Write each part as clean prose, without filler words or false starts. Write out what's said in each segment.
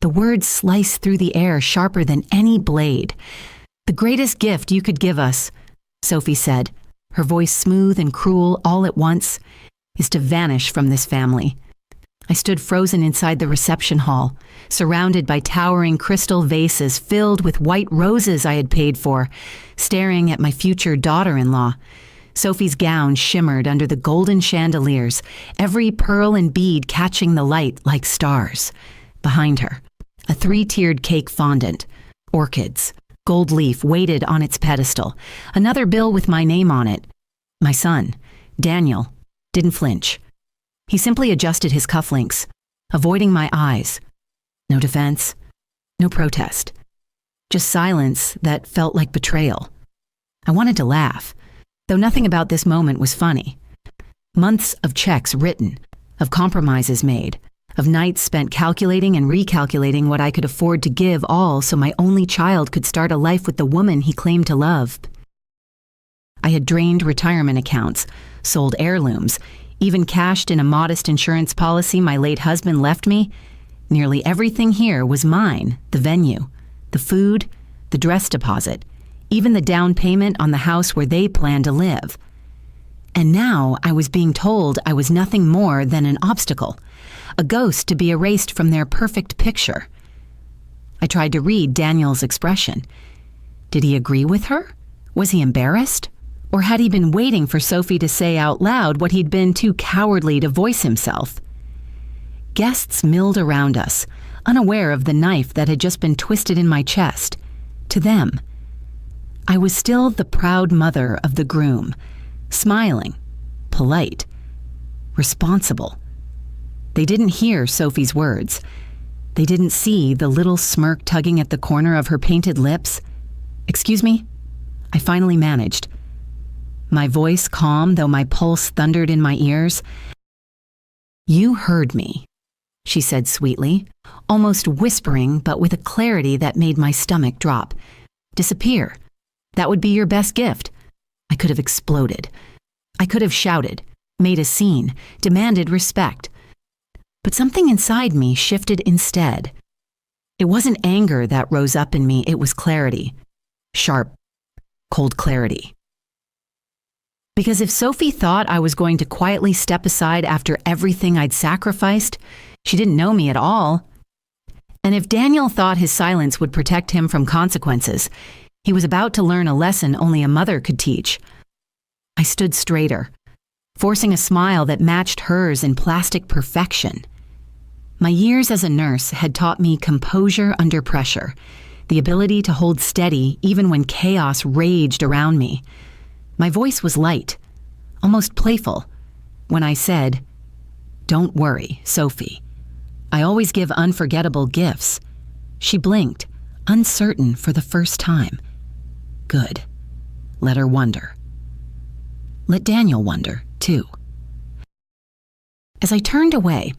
The words sliced through the air sharper than any blade. "The greatest gift you could give us," Sophie said, her voice smooth and cruel all at once, "is to vanish from this family." I stood frozen inside the reception hall, surrounded by towering crystal vases filled with white roses I had paid for, staring at my future daughter-in-law. Sophie's gown shimmered under the golden chandeliers, every pearl and bead catching the light like stars. Behind her, a 3-tiered cake fondant, orchids, gold leaf waited on its pedestal, another bill with my name on it. My son, Daniel, didn't flinch. He simply adjusted his cufflinks, avoiding my eyes. No defense, no protest. Just silence that felt like betrayal. I wanted to laugh, though nothing about this moment was funny. Months of checks written, of compromises made, of nights spent calculating and recalculating what I could afford to give all so my only child could start a life with the woman he claimed to love. I had drained retirement accounts, sold heirlooms, even cashed in a modest insurance policy my late husband left me. Nearly everything here was mine: the venue, the food, the dress deposit, even the down payment on the house where they planned to live. And now I was being told I was nothing more than an obstacle, a ghost to be erased from their perfect picture. I tried to read Daniel's expression. Did he agree with her? Was he embarrassed? Or had he been waiting for Sophie to say out loud what he'd been too cowardly to voice himself? Guests milled around us, unaware of the knife that had just been twisted in my chest. To them, I was still the proud mother of the groom, smiling, polite, responsible. They didn't hear Sophie's words. They didn't see the little smirk tugging at the corner of her painted lips. "Excuse me?" I finally managed. My voice calm, though my pulse thundered in my ears. "You heard me," she said sweetly, almost whispering, but with a clarity that made my stomach drop. "Disappear. That would be your best gift." I could have exploded. I could have shouted, made a scene, demanded respect. But something inside me shifted instead. It wasn't anger that rose up in me, it was clarity. Sharp, cold clarity. Because if Sophie thought I was going to quietly step aside after everything I'd sacrificed, she didn't know me at all. And if Daniel thought his silence would protect him from consequences, he was about to learn a lesson only a mother could teach. I stood straighter, forcing a smile that matched hers in plastic perfection. My years as a nurse had taught me composure under pressure, the ability to hold steady even when chaos raged around me. My voice was light, almost playful, when I said, "Don't worry, Sophie. I always give unforgettable gifts." She blinked, uncertain for the first time. Good. Let her wonder. Let Daniel wonder, too. As I turned away,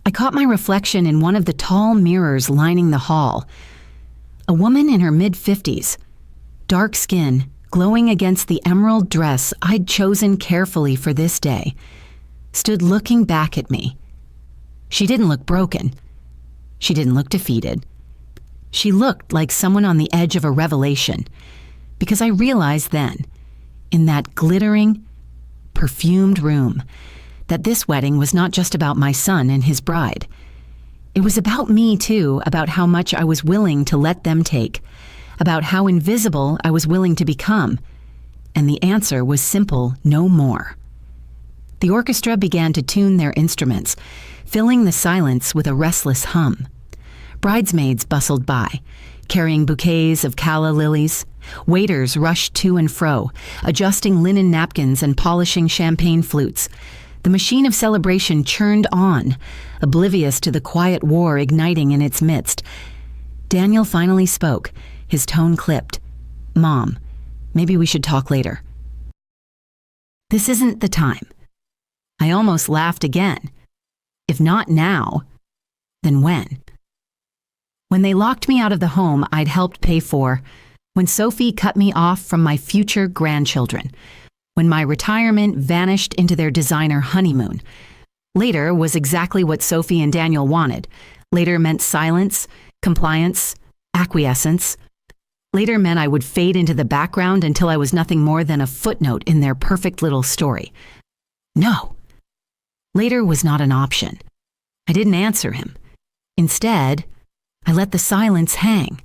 I caught my reflection in one of the tall mirrors lining the hall. A woman in her mid-50s, dark skin, glowing against the emerald dress I'd chosen carefully for this day, stood looking back at me. She didn't look broken. She didn't look defeated. She looked like someone on the edge of a revelation, because I realized then, in that glittering, perfumed room, that this wedding was not just about my son and his bride. It was about me too, about how much I was willing to let them take, about how invisible I was willing to become, and the answer was simple: no more. The orchestra began to tune their instruments, filling the silence with a restless hum. Bridesmaids bustled by, carrying bouquets of calla lilies. Waiters rushed to and fro, adjusting linen napkins and polishing champagne flutes. The machine of celebration churned on, oblivious to the quiet war igniting in its midst. Daniel finally spoke, his tone clipped. "Mom, maybe we should talk later." This isn't the time. I almost laughed again. If not now, then when? When they locked me out of the home I'd helped pay for, when Sophie cut me off from my future grandchildren, when my retirement vanished into their designer honeymoon, Later was exactly what Sophie and Daniel wanted. Later meant silence, compliance, acquiescence. Later meant I would fade into the background until I was nothing more than a footnote in their perfect little story. No. Later was not an option. I didn't answer him. Instead, I let the silence hang.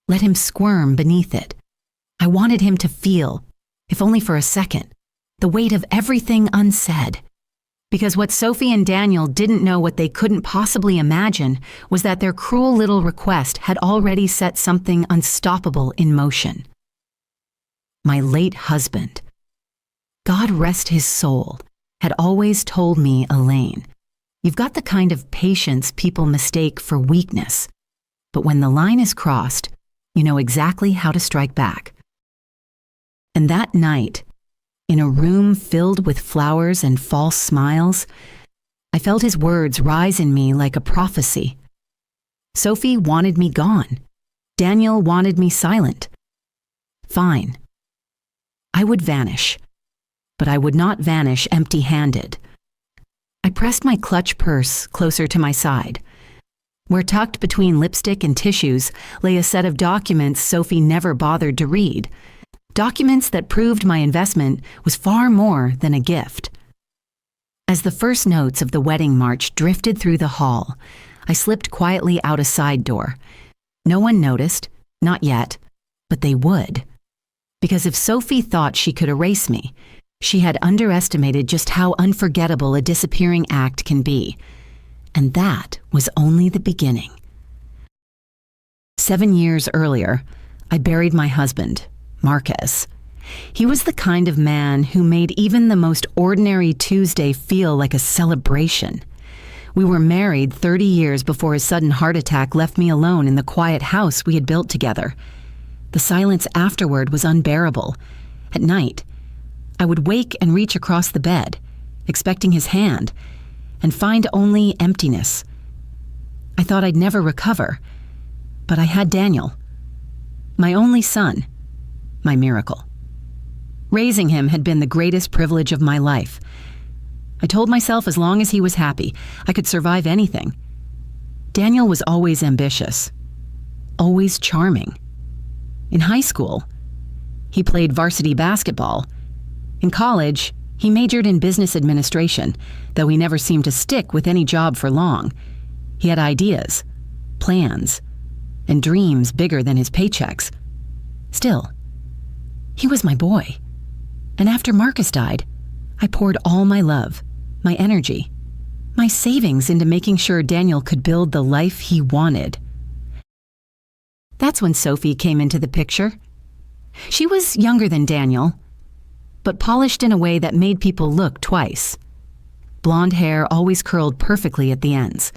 Let him squirm beneath it. I wanted him to feel, if only for a second, the weight of everything unsaid. Because what Sophie and Daniel didn't know, what they couldn't possibly imagine, was that their cruel little request had already set something unstoppable in motion. My late husband, God rest his soul, had always told me, Elaine, you've got the kind of patience people mistake for weakness, but when the line is crossed, you know exactly how to strike back. And that night, in a room filled with flowers and false smiles, I felt his words rise in me like a prophecy. Sophie wanted me gone. Daniel wanted me silent. Fine. I would vanish, but I would not vanish empty-handed. I pressed my clutch purse closer to my side. Where tucked between lipstick and tissues lay a set of documents Sophie never bothered to read. Documents that proved my investment was far more than a gift. As the first notes of the wedding march drifted through the hall, I slipped quietly out a side door. No one noticed, not yet, but they would. Because if Sophie thought she could erase me, she had underestimated just how unforgettable a disappearing act can be. And that was only the beginning. 7 years earlier, I buried my husband, Marquez. He was the kind of man who made even the most ordinary Tuesday feel like a celebration. We were married 30 years before his sudden heart attack left me alone in the quiet house we had built together. The silence afterward was unbearable. At night, I would wake and reach across the bed, expecting his hand, and find only emptiness. I thought I'd never recover, but I had Daniel, my only son, my miracle. Raising him had been the greatest privilege of my life. I told myself as long as he was happy, I could survive anything. Daniel was always ambitious, always charming. In high school, he played varsity basketball. In college, he majored in business administration, though he never seemed to stick with any job for long. He had ideas, plans, and dreams bigger than his paychecks. Still, he was my boy. And after Marcus died, I poured all my love, my energy, my savings into making sure Daniel could build the life he wanted. That's when Sophie came into the picture. She was younger than Daniel, but polished in a way that made people look twice. Blonde hair always curled perfectly at the ends,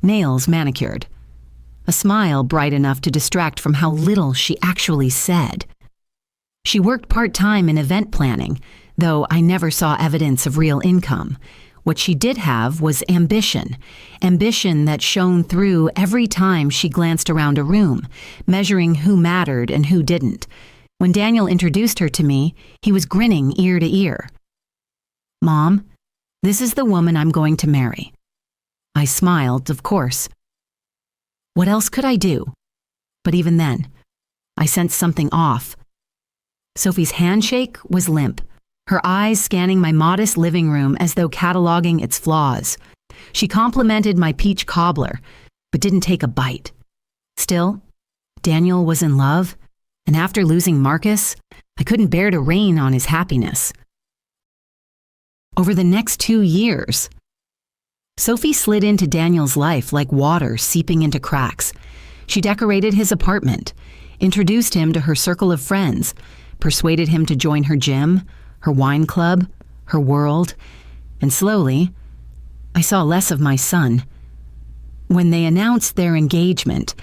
nails manicured, a smile bright enough to distract from how little she actually said. She worked part-time in event planning, though I never saw evidence of real income. What she did have was ambition that shone through every time she glanced around a room, measuring who mattered and who didn't. When Daniel introduced her to me, he was grinning ear to ear. "Mom, this is the woman I'm going to marry." I smiled, of course. What else could I do? But even then, I sensed something off. Sophie's handshake was limp, her eyes scanning my modest living room as though cataloging its flaws. She complimented my peach cobbler, but didn't take a bite. Still, Daniel was in love, and after losing Marcus, I couldn't bear to rain on his happiness. Over the next 2 years, Sophie slid into Daniel's life like water seeping into cracks. She decorated his apartment, introduced him to her circle of friends, persuaded him to join her gym, her wine club, her world, and slowly, I saw less of my son. When they announced their engagement,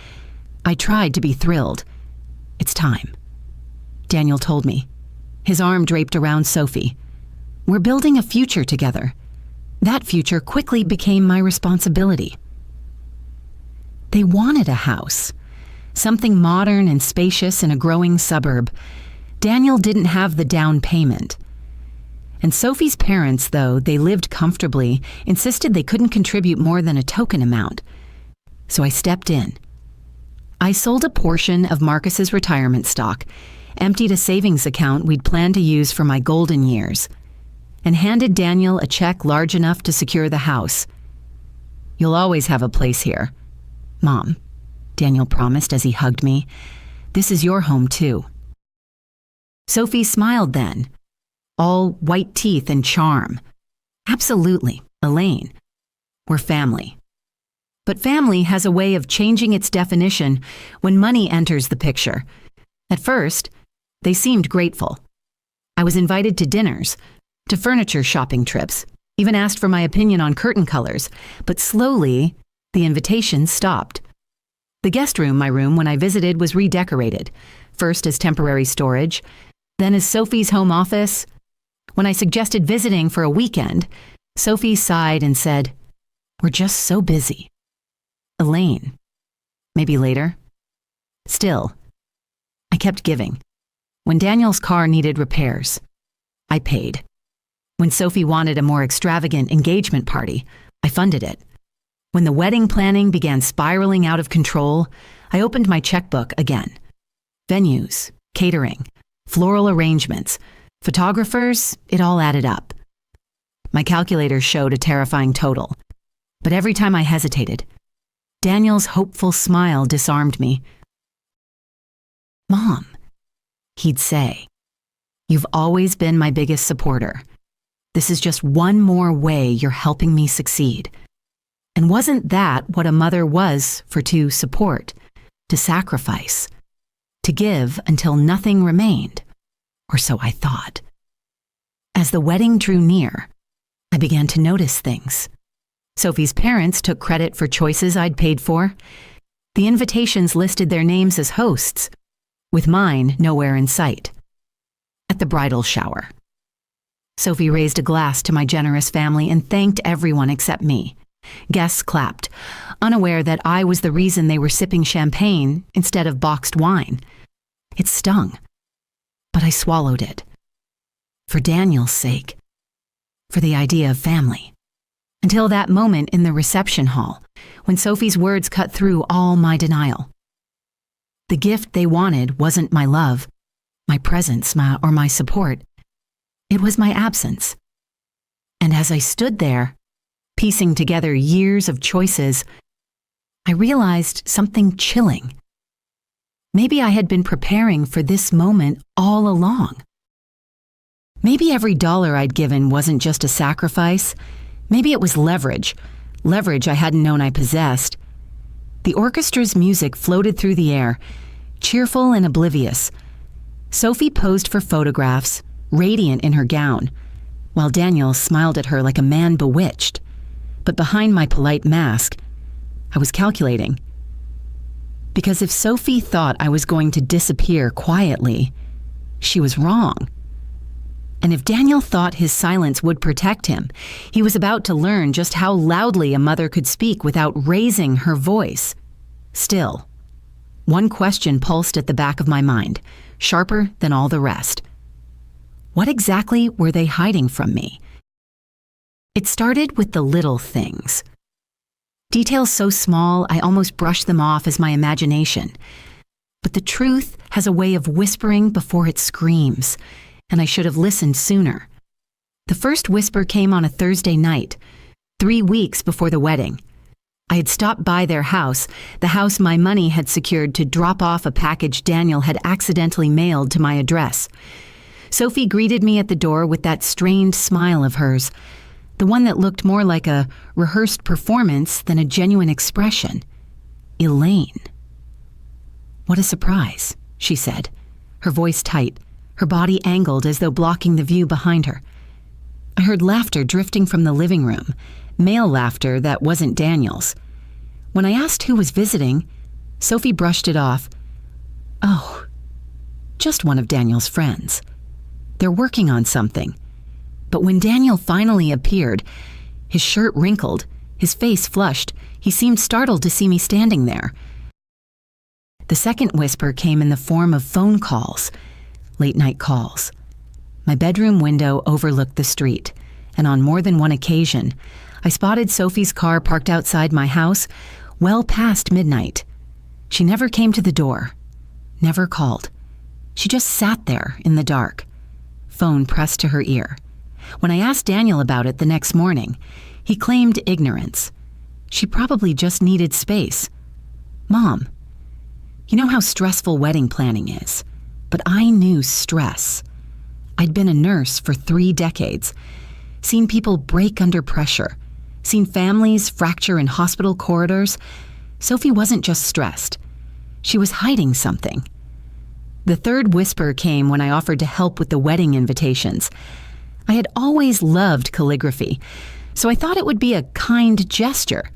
I tried to be thrilled. "It's time," Daniel told me, his arm draped around Sophie. "We're building a future together." That future quickly became my responsibility. They wanted a house, something modern and spacious in a growing suburb. Daniel didn't have the down payment. And Sophie's parents, though they lived comfortably, insisted they couldn't contribute more than a token amount. So I stepped in. I sold a portion of Marcus's retirement stock, emptied a savings account we'd planned to use for my golden years, and handed Daniel a check large enough to secure the house. "You'll always have a place here, Mom," Daniel promised as he hugged me. "This is your home, too." Sophie smiled then, all white teeth and charm. "Absolutely, Elaine. We're family." But family has a way of changing its definition when money enters the picture. At first, they seemed grateful. I was invited to dinners, to furniture shopping trips, even asked for my opinion on curtain colors, but slowly, the invitations stopped. The guest room, my room, when I visited was redecorated, first as temporary storage, then as Sophie's home office. When I suggested visiting for a weekend, Sophie sighed and said, "We're just so busy." "Elaine, maybe later." Still, I kept giving. When Daniel's car needed repairs, I paid. When Sophie wanted a more extravagant engagement party, I funded it. When the wedding planning began spiraling out of control, I opened my checkbook again. Venues, catering, floral arrangements, photographers, it all added up. My calculator showed a terrifying total, but every time I hesitated, Daniel's hopeful smile disarmed me. "Mom," he'd say, "you've always been my biggest supporter. This is just one more way you're helping me succeed." And wasn't that what a mother was for to support, to sacrifice, to give until nothing remained? Or so I thought. As the wedding drew near, I began to notice things. Sophie's parents took credit for choices I'd paid for. The invitations listed their names as hosts, with mine nowhere in sight. At the bridal shower, Sophie raised a glass to my generous family and thanked everyone except me. Guests clapped, unaware that I was the reason they were sipping champagne instead of boxed wine. It stung, but I swallowed it. For Daniel's sake, for the idea of family. Until that moment in the reception hall, when Sophie's words cut through all my denial. The gift they wanted wasn't my love, my presence, or my support. It was my absence. And as I stood there, piecing together years of choices, I realized something chilling. Maybe I had been preparing for this moment all along. Maybe every dollar I'd given wasn't just a sacrifice. Maybe it was leverage I hadn't known I possessed. The orchestra's music floated through the air, cheerful and oblivious. Sophie posed for photographs, radiant in her gown, while Daniel smiled at her like a man bewitched. But behind my polite mask, I was calculating. Because if Sophie thought I was going to disappear quietly, she was wrong. And if Daniel thought his silence would protect him, he was about to learn just how loudly a mother could speak without raising her voice. Still, one question pulsed at the back of my mind, sharper than all the rest. What exactly were they hiding from me? It started with the little things. Details so small I almost brushed them off as my imagination. But the truth has a way of whispering before it screams, and I should have listened sooner. The first whisper came on a Thursday night, 3 weeks before the wedding. I had stopped by their house, the house my money had secured to drop off a package Daniel had accidentally mailed to my address. Sophie greeted me at the door with that strained smile of hers, the one that looked more like a rehearsed performance than a genuine expression. Elaine. "What a surprise," she said, her voice tight, her body angled as though blocking the view behind her. I heard laughter drifting from the living room, male laughter that wasn't Daniel's. When I asked who was visiting, Sophie brushed it off. "Oh, just one of Daniel's friends. They're working on something." But when Daniel finally appeared, his shirt wrinkled, his face flushed, he seemed startled to see me standing there. The second whisper came in the form of phone calls, late-night calls. My bedroom window overlooked the street, and on more than one occasion, I spotted Sophie's car parked outside my house well past midnight. She never came to the door, never called. She just sat there in the dark, phone pressed to her ear. When I asked Daniel about it the next morning, he claimed ignorance. She probably just needed space. Mom, you know how stressful wedding planning is, but I knew stress. I'd been a nurse for 3 decades, seen people break under pressure, seen families fracture in hospital corridors. Sophie wasn't just stressed. She was hiding something. The third whisper came when I offered to help with the wedding invitations. I had always loved calligraphy, so I thought it would be a kind gesture.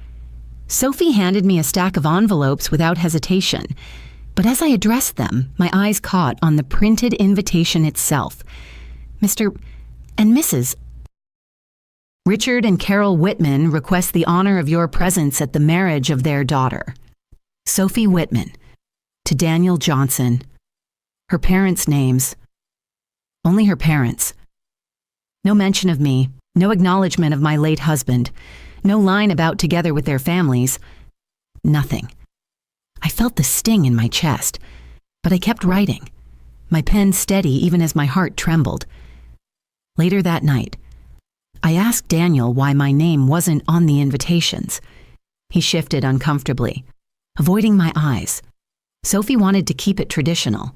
Sophie handed me a stack of envelopes without hesitation, but as I addressed them, my eyes caught on the printed invitation itself. Mr. and Mrs. Richard and Carol Whitman request the honor of your presence at the marriage of their daughter, Sophie Whitman, to Daniel Johnson. Her parents' names. Only her parents. No mention of me, no acknowledgement of my late husband, no line about together with their families. Nothing. I felt the sting in my chest, but I kept writing, my pen steady even as my heart trembled. Later that night, I asked Daniel why my name wasn't on the invitations. He shifted uncomfortably, avoiding my eyes. Sophie wanted to keep it traditional.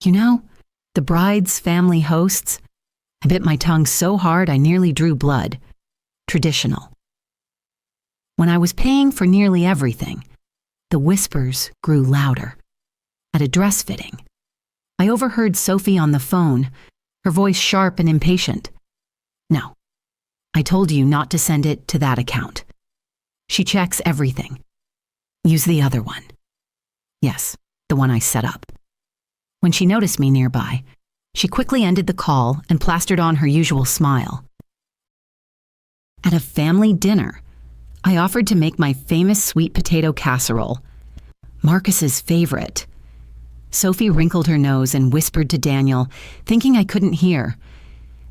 You know, the bride's family hosts. I bit my tongue so hard I nearly drew blood. Traditional. When I was paying for nearly everything, the whispers grew louder. At a dress fitting, I overheard Sophie on the phone, her voice sharp and impatient. No, I told you not to send it to that account. She checks everything. Use the other one. Yes, the one I set up. When she noticed me nearby, she quickly ended the call and plastered on her usual smile. At a family dinner, I offered to make my famous sweet potato casserole, Marcus's favorite. Sophie wrinkled her nose and whispered to Daniel, thinking I couldn't hear.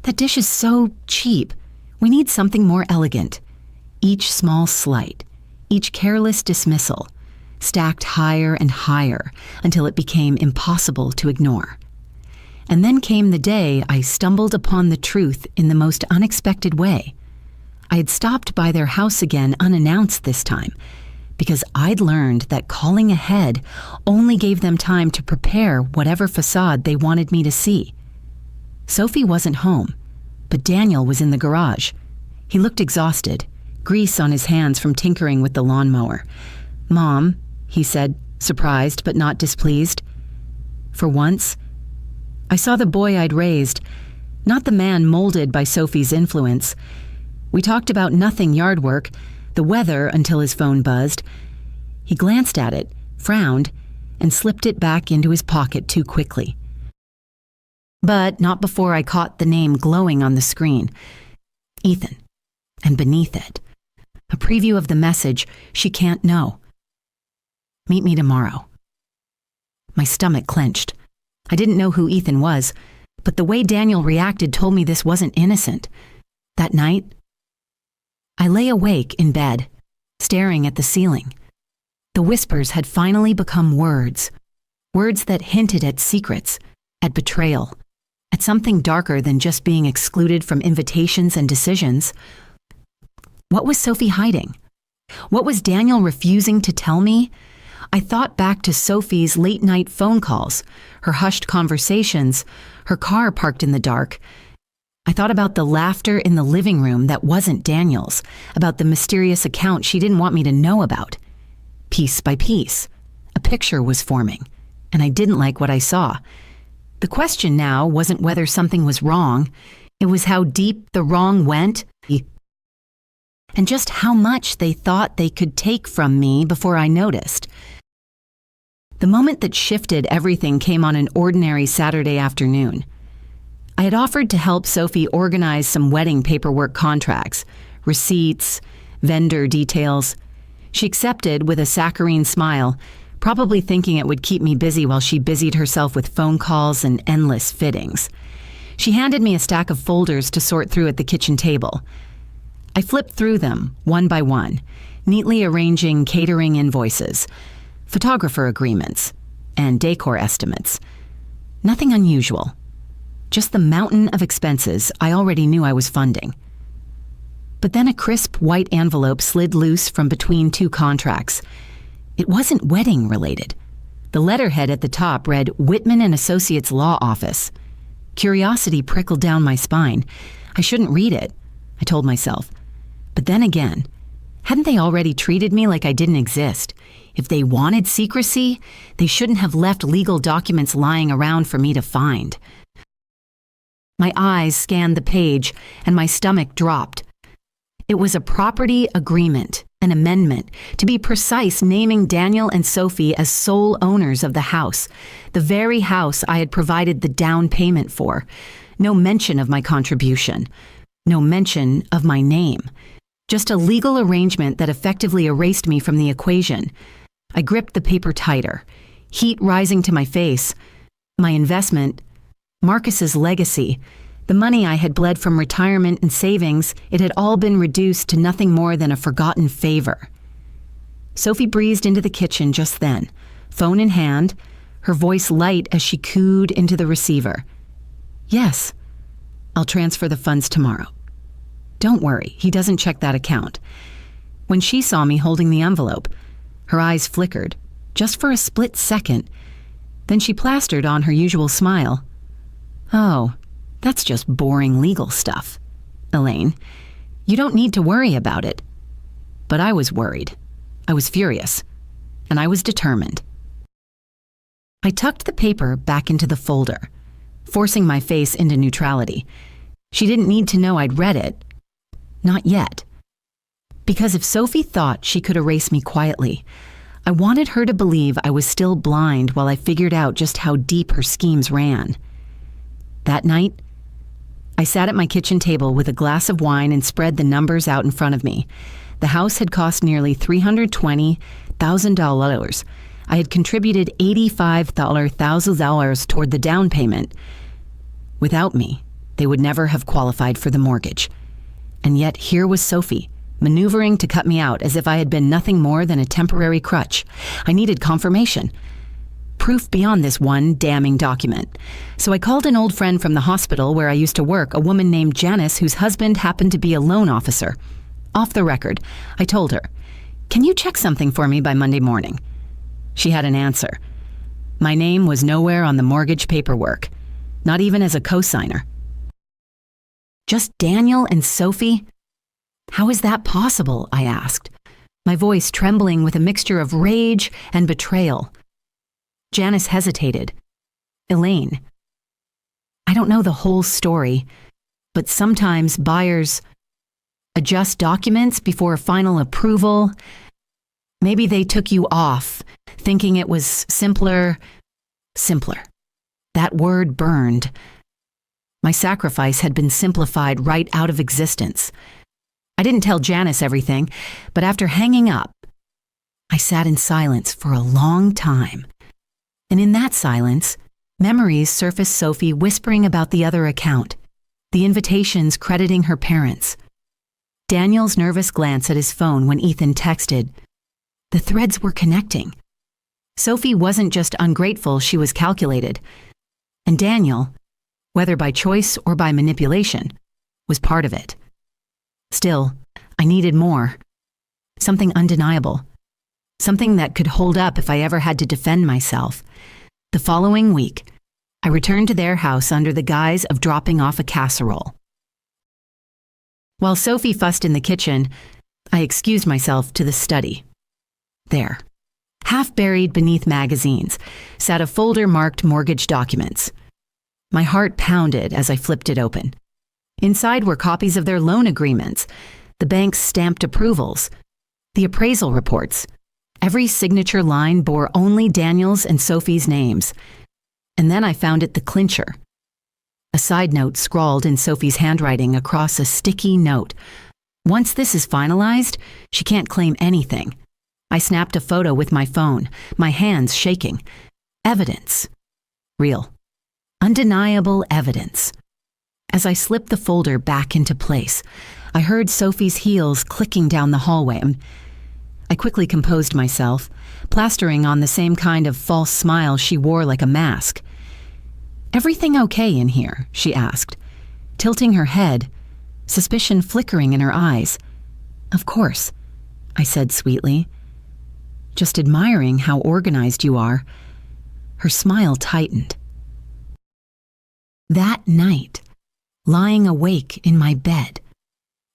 That dish is so cheap. We need something more elegant. Each small slight, each careless dismissal, stacked higher and higher until it became impossible to ignore. And then came the day I stumbled upon the truth in the most unexpected way. I had stopped by their house again unannounced this time, because I'd learned that calling ahead only gave them time to prepare whatever facade they wanted me to see. Sophie wasn't home, but Daniel was in the garage. He looked exhausted, grease on his hands from tinkering with the lawnmower. "Mom," he said, surprised but not displeased. For once, I saw the boy I'd raised, not the man molded by Sophie's influence. We talked about nothing yard work, the weather until his phone buzzed. He glanced at it, frowned, and slipped it back into his pocket too quickly. But not before I caught the name glowing on the screen. Ethan. And beneath it, a preview of the message, "She can't know. Meet me tomorrow." My stomach clenched. I didn't know who Ethan was, but the way Daniel reacted told me this wasn't innocent. That night, I lay awake in bed, staring at the ceiling. The whispers had finally become words, words that hinted at secrets, at betrayal, at something darker than just being excluded from invitations and decisions. What was Sophie hiding? What was Daniel refusing to tell me? I thought back to Sophie's late-night phone calls, her hushed conversations, her car parked in the dark. I thought about the laughter in the living room that wasn't Daniel's, about the mysterious account she didn't want me to know about. Piece by piece, a picture was forming, and I didn't like what I saw. The question now wasn't whether something was wrong, it was how deep the wrong went, and just how much they thought they could take from me before I noticed. The moment that shifted everything came on an ordinary Saturday afternoon. I had offered to help Sophie organize some wedding paperwork contracts, receipts, vendor details. She accepted with a saccharine smile, probably thinking it would keep me busy while she busied herself with phone calls and endless fittings. She handed me a stack of folders to sort through at the kitchen table. I flipped through them, one by one, neatly arranging catering invoices, photographer agreements, and decor estimates. Nothing unusual. Just the mountain of expenses I already knew I was funding. But then a crisp white envelope slid loose from between two contracts. It wasn't wedding related. The letterhead at the top read Whitman and Associates Law Office. Curiosity prickled down my spine. I shouldn't read it, I told myself. But then again, hadn't they already treated me like I didn't exist? If they wanted secrecy, they shouldn't have left legal documents lying around for me to find. My eyes scanned the page and my stomach dropped. It was a property agreement, an amendment, to be precise, naming Daniel and Sophie as sole owners of the house, the very house I had provided the down payment for. No mention of my contribution, no mention of my name. Just a legal arrangement that effectively erased me from the equation. I gripped the paper tighter, heat rising to my face. My investment, Marcus's legacy, the money I had bled from retirement and savings, it had all been reduced to nothing more than a forgotten favor. Sophie breezed into the kitchen just then, phone in hand, her voice light as she cooed into the receiver. Yes, I'll transfer the funds tomorrow. Don't worry, he doesn't check that account. When she saw me holding the envelope, her eyes flickered, just for a split second. Then she plastered on her usual smile. Oh, that's just boring legal stuff. Elaine, you don't need to worry about it. But I was worried. I was furious. And I was determined. I tucked the paper back into the folder, forcing my face into neutrality. She didn't need to know I'd read it. Not yet. Because if Sophie thought she could erase me quietly, I wanted her to believe I was still blind while I figured out just how deep her schemes ran. That night, I sat at my kitchen table with a glass of wine and spread the numbers out in front of me. The house had cost nearly $320,000. I had contributed $85,000 toward the down payment. Without me, they would never have qualified for the mortgage. And yet here was Sophie, maneuvering to cut me out as if I had been nothing more than a temporary crutch. I needed confirmation. Proof beyond this one damning document. So I called an old friend from the hospital where I used to work, a woman named Janice whose husband happened to be a loan officer. Off the record, I told her, "Can you check something for me by Monday morning?" She had an answer. My name was nowhere on the mortgage paperwork, not even as a co-signer. Just Daniel and Sophie? How is that possible? I asked, my voice trembling with a mixture of rage and betrayal. Janice hesitated. Elaine, I don't know the whole story, but sometimes buyers adjust documents before final approval. Maybe they took you off, thinking it was simpler. That word burned. My sacrifice had been simplified right out of existence. I didn't tell Janice everything, but after hanging up, I sat in silence for a long time. And in that silence, memories surfaced Sophie whispering about the other account, the invitations crediting her parents. Daniel's nervous glance at his phone when Ethan texted. The threads were connecting. Sophie wasn't just ungrateful, she was calculated. And Daniel, whether by choice or by manipulation, was part of it. Still, I needed more. Something undeniable. Something that could hold up if I ever had to defend myself. The following week, I returned to their house under the guise of dropping off a casserole. While Sophie fussed in the kitchen, I excused myself to the study. There, half buried beneath magazines, sat a folder marked mortgage documents. My heart pounded as I flipped it open. Inside were copies of their loan agreements, the bank's stamped approvals, the appraisal reports. Every signature line bore only Daniel's and Sophie's names. And then I found it the clincher. A side note scrawled in Sophie's handwriting across a sticky note. Once this is finalized, she can't claim anything. I snapped a photo with my phone, my hands shaking. Evidence. Real. Undeniable evidence. As I slipped the folder back into place, I heard Sophie's heels clicking down the hallway. I quickly composed myself, plastering on the same kind of false smile she wore like a mask. "Everything okay in here?" she asked, tilting her head, suspicion flickering in her eyes. "Of course," I said sweetly. "Just admiring how organized you are." Her smile tightened. That night, lying awake in my bed,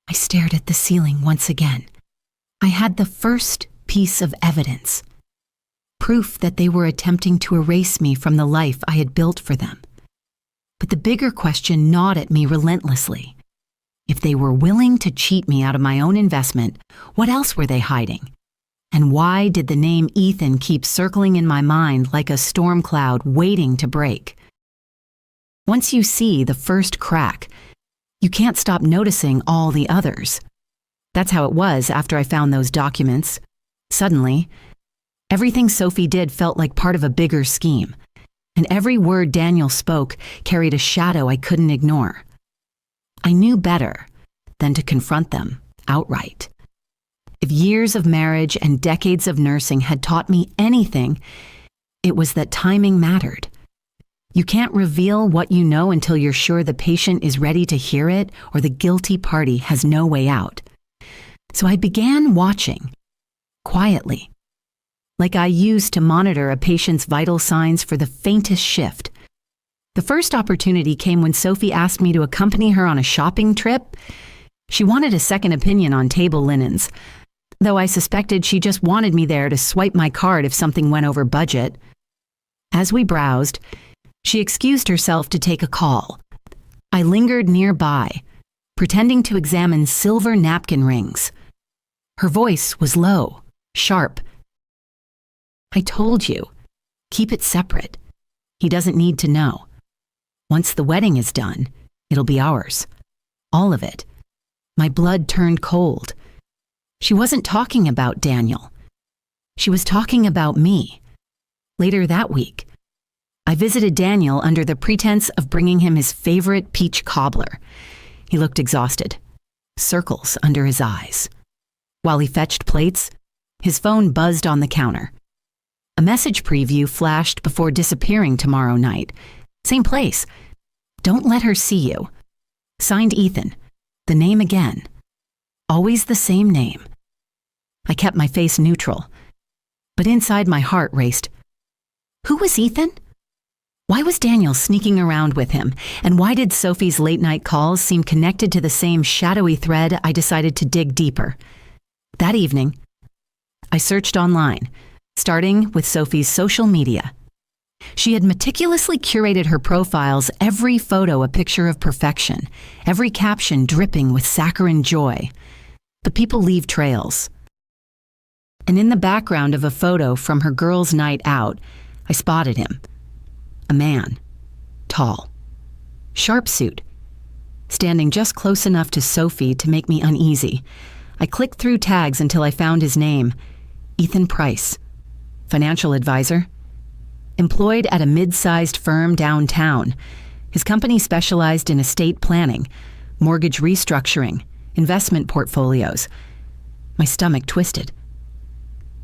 I stared at the ceiling once again. I had the first piece of evidence, proof that they were attempting to erase me from the life I had built for them. But the bigger question gnawed at me relentlessly. If they were willing to cheat me out of my own investment, what else were they hiding? And why did the name Ethan keep circling in my mind like a storm cloud waiting to break? Once you see the first crack, you can't stop noticing all the others. That's how it was after I found those documents. Suddenly, everything Sophie did felt like part of a bigger scheme, and every word Daniel spoke carried a shadow I couldn't ignore. I knew better than to confront them outright. If years of marriage and decades of nursing had taught me anything, it was that timing mattered. You can't reveal what you know until you're sure the patient is ready to hear it or the guilty party has no way out. So I began watching, quietly, like I used to monitor a patient's vital signs for the faintest shift. The first opportunity came when Sophie asked me to accompany her on a shopping trip. She wanted a second opinion on table linens, though I suspected she just wanted me there to swipe my card if something went over budget. As we browsed, she excused herself to take a call. I lingered nearby, pretending to examine silver napkin rings. Her voice was low, sharp. "I told you, keep it separate. He doesn't need to know. Once the wedding is done, it'll be ours. All of it." My blood turned cold. She wasn't talking about Daniel. She was talking about me. Later that week, I visited Daniel under the pretense of bringing him his favorite peach cobbler. He looked exhausted, circles under his eyes. While he fetched plates, his phone buzzed on the counter. A message preview flashed before disappearing tomorrow night. Same place. "Don't let her see you." Signed Ethan. The name again. Always the same name. I kept my face neutral, but inside my heart raced. Who was Ethan? Why was Daniel sneaking around with him? And why did Sophie's late-night calls seem connected to the same shadowy thread I decided to dig deeper? That evening, I searched online, starting with Sophie's social media. She had meticulously curated her profiles, every photo a picture of perfection, every caption dripping with saccharine joy. But people leave trails. And in the background of a photo from her girls' night out, I spotted him. A man, tall, sharp suit, standing just close enough to Sophie to make me uneasy. I clicked through tags until I found his name, Ethan Price, financial advisor, employed at a mid-sized firm downtown. His company specialized in estate planning, mortgage restructuring, investment portfolios. My stomach twisted.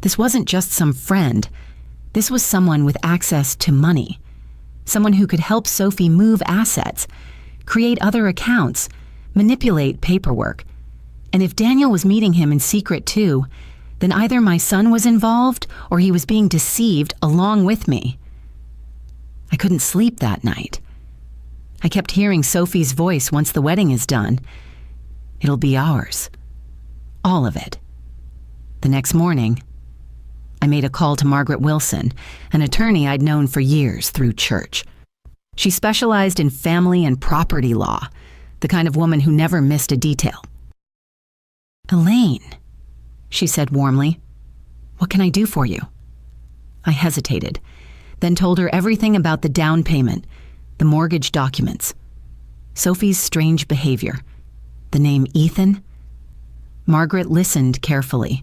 This wasn't just some friend. This was someone with access to money. Someone who could help Sophie move assets, create other accounts, manipulate paperwork. And if Daniel was meeting him in secret too, then either my son was involved or he was being deceived along with me. I couldn't sleep that night. I kept hearing Sophie's voice once the wedding is done. It'll be ours. All of it. The next morning, I made a call to Margaret Wilson, an attorney I'd known for years through church. She specialized in family and property law, the kind of woman who never missed a detail. "Elaine," she said warmly, "what can I do for you?" I hesitated, then told her everything about the down payment, the mortgage documents, Sophie's strange behavior, the name Ethan. Margaret listened carefully,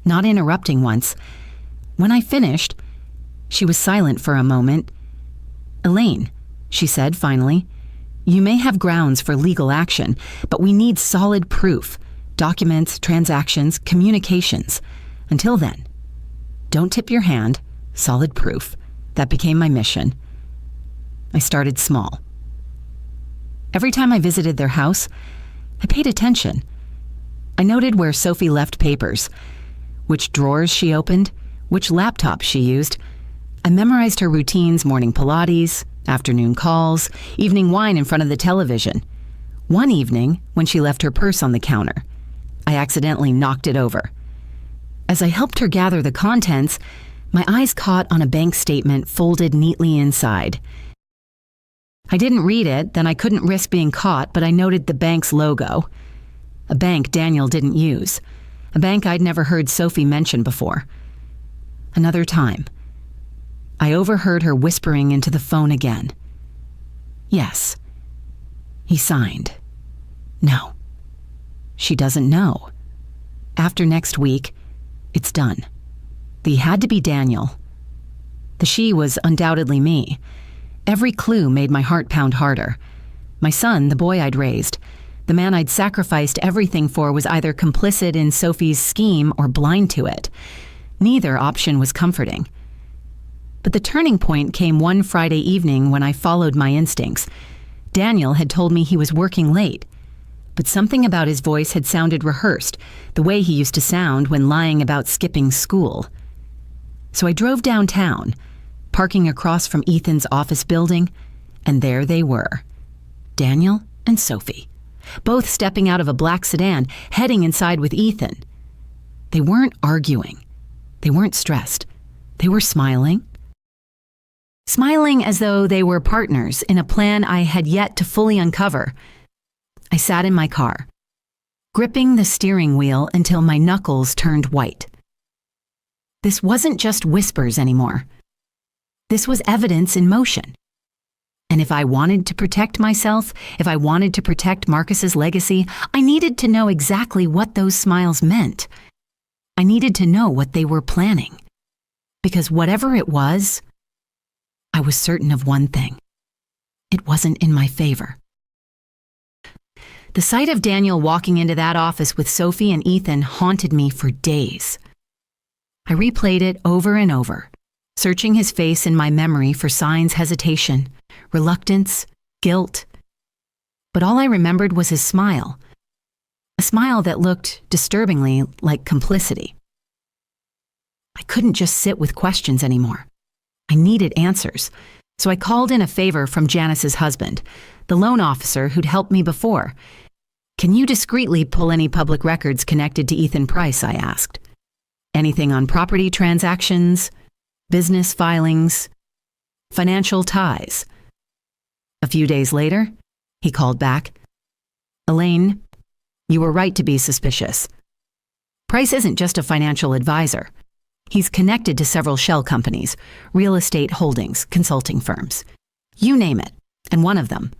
not interrupting once. When I finished, she was silent for a moment. "Elaine," she said finally, You may have grounds for legal action, but we need solid proof. Documents, transactions, communications. Until then, don't tip your hand. Solid proof. That became my mission. I started small. Every time I visited their house, I paid attention. I noted where Sophie left papers, which drawers she opened, which laptop she used. I memorized her routines: morning Pilates, afternoon calls, evening wine in front of the television. One evening, when she left her purse on the counter, I accidentally knocked it over. As I helped her gather the contents, my eyes caught on a bank statement folded neatly inside. I didn't read it, then I couldn't risk being caught, but I noted the bank's logo. A bank Daniel didn't use. A bank I'd never heard Sophie mention before. Another time, I overheard her whispering into the phone again. Yes. He signed. No. She doesn't know. After next week, it's done. The had to be Daniel. The she was undoubtedly me. Every clue made my heart pound harder. My son, the boy I'd raised, the man I'd sacrificed everything for, was either complicit in Sophie's scheme or blind to it. Neither option was comforting. But the turning point came one Friday evening when I followed my instincts. Daniel had told me he was working late, but something about his voice had sounded rehearsed, the way he used to sound when lying about skipping school. So I drove downtown, parking across from Ethan's office building, and there they were, Daniel and Sophie, both stepping out of a black sedan, heading inside with Ethan. They weren't arguing. They weren't stressed. They were smiling. Smiling as though they were partners in a plan I had yet to fully uncover. I sat in my car, gripping the steering wheel until my knuckles turned white. This wasn't just whispers anymore. This was evidence in motion. And if I wanted to protect myself, if I wanted to protect Marcus's legacy, I needed to know exactly what those smiles meant. I needed to know what they were planning. Because whatever it was, I was certain of one thing. It wasn't in my favor. The sight of Daniel walking into that office with Sophie and Ethan haunted me for days. I replayed it over and over, searching his face in my memory for signs: hesitation, reluctance, guilt. But all I remembered was his smile, a smile that looked disturbingly like complicity. I couldn't just sit with questions anymore. I needed answers, so I called in a favor from Janice's husband, the loan officer who'd helped me before. "Can you discreetly pull any public records connected to Ethan Price?" I asked. "Anything on property transactions, business filings, financial ties?" A few days later, he called back. "Elaine, you were right to be suspicious. Price isn't just a financial advisor. He's connected to several shell companies, real estate holdings, consulting firms. You name it, and one of them,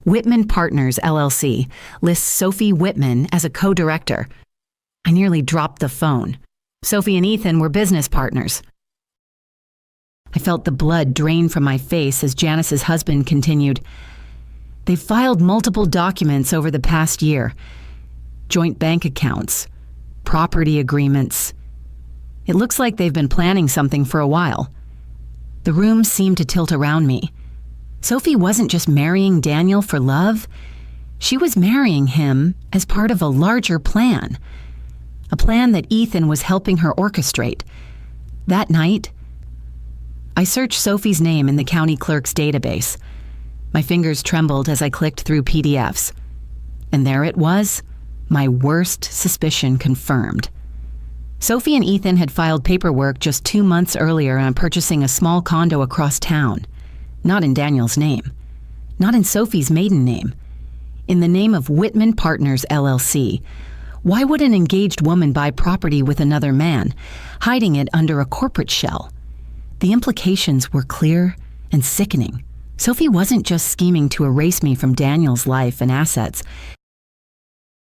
Whitman Partners, LLC, lists Sophie Whitman as a co-director." I nearly dropped the phone. Sophie and Ethan were business partners. I felt the blood drain from my face as Janice's husband continued. "They've filed multiple documents over the past year. Joint bank accounts, property agreements. It looks like they've been planning something for a while." The room seemed to tilt around me. Sophie wasn't just marrying Daniel for love. She was marrying him as part of a larger plan. A plan that Ethan was helping her orchestrate. That night, I searched Sophie's name in the county clerk's database. My fingers trembled as I clicked through PDFs. And there it was, my worst suspicion confirmed. Sophie and Ethan had filed paperwork just 2 months earlier on purchasing a small condo across town. Not in Daniel's name. Not in Sophie's maiden name. In the name of Whitman Partners, LLC. Why would an engaged woman buy property with another man, hiding it under a corporate shell? The implications were clear and sickening. Sophie wasn't just scheming to erase me from Daniel's life and assets.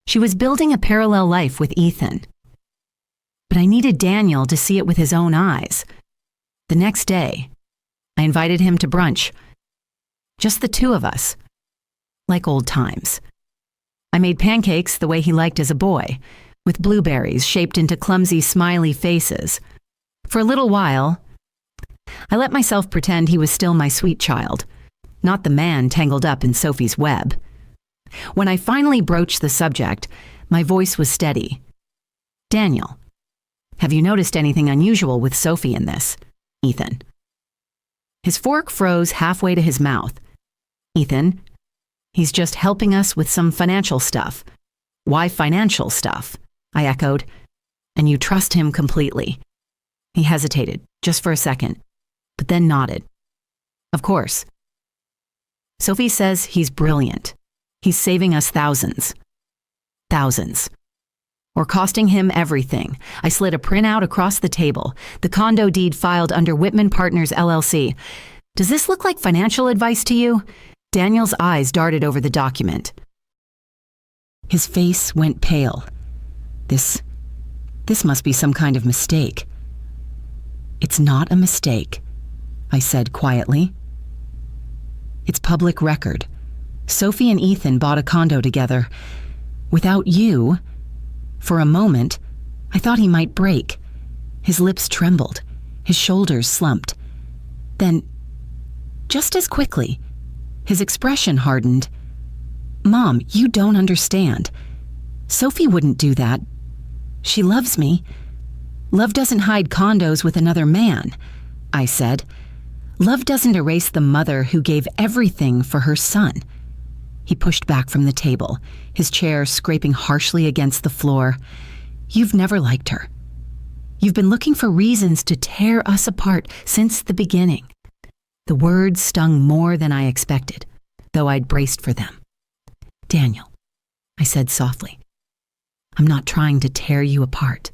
She was building a parallel life with Ethan. But I needed Daniel to see it with his own eyes. The next day, I invited him to brunch. Just the two of us. like old times. I made pancakes the way he liked as a boy, with blueberries shaped into clumsy, smiley faces. For a little while, I let myself pretend he was still my sweet child, not the man tangled up in Sophie's web. When I finally broached the subject, my voice was steady. "Daniel, have you noticed anything unusual with Sophie in this, Ethan?" His fork froze halfway to his mouth. "Ethan, he's just helping us with some financial stuff." "Why financial stuff?" I echoed. "And you trust him completely?" He hesitated, just for a second, but then nodded. "Of course. Sophie says he's brilliant. He's saving us thousands. Thousands. Or costing him everything." I slid a printout across the table, the condo deed filed under Whitman Partners LLC. "Does this look like financial advice to you?" Daniel's eyes darted over the document. His face went pale. This must be some kind of mistake." "It's not a mistake," I said quietly. "It's public record. Sophie and Ethan bought a condo together. Without you, for a moment, I thought he might break. His lips trembled, his shoulders slumped. Then, just as quickly, his expression hardened. Mom, you don't understand. Sophie wouldn't do that. She loves me. Love doesn't hide condos with another man, I said. Love doesn't erase the mother who gave everything for her son. He pushed back from the table, his chair scraping harshly against the floor. You've never liked her. You've been looking for reasons to tear us apart since the beginning. The words stung more than I expected, though I'd braced for them. Daniel, I said softly, I'm not trying to tear you apart.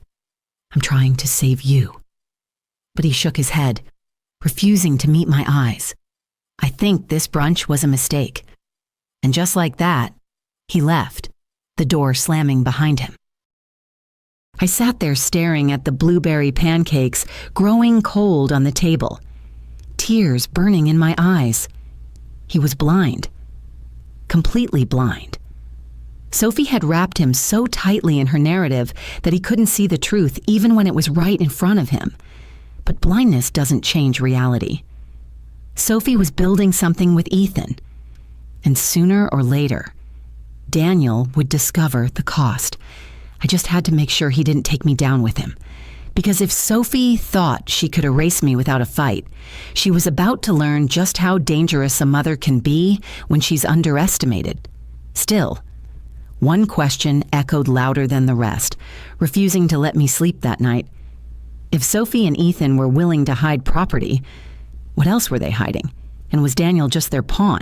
I'm trying to save you. But he shook his head, refusing to meet my eyes. I think this brunch was a mistake. And just like that, he left, the door slamming behind him. I sat there staring at the blueberry pancakes growing cold on the table, tears burning in my eyes. He was blind, completely blind. Sophie had wrapped him so tightly in her narrative that he couldn't see the truth even when it was right in front of him. But blindness doesn't change reality. Sophie was building something with Ethan, and sooner or later, Daniel would discover the cost. I just had to make sure he didn't take me down with him. Because if Sophie thought she could erase me without a fight, she was about to learn just how dangerous a mother can be when she's underestimated. Still, one question echoed louder than the rest, refusing to let me sleep that night. If Sophie and Ethan were willing to hide property, what else were they hiding? And was Daniel just their pawn?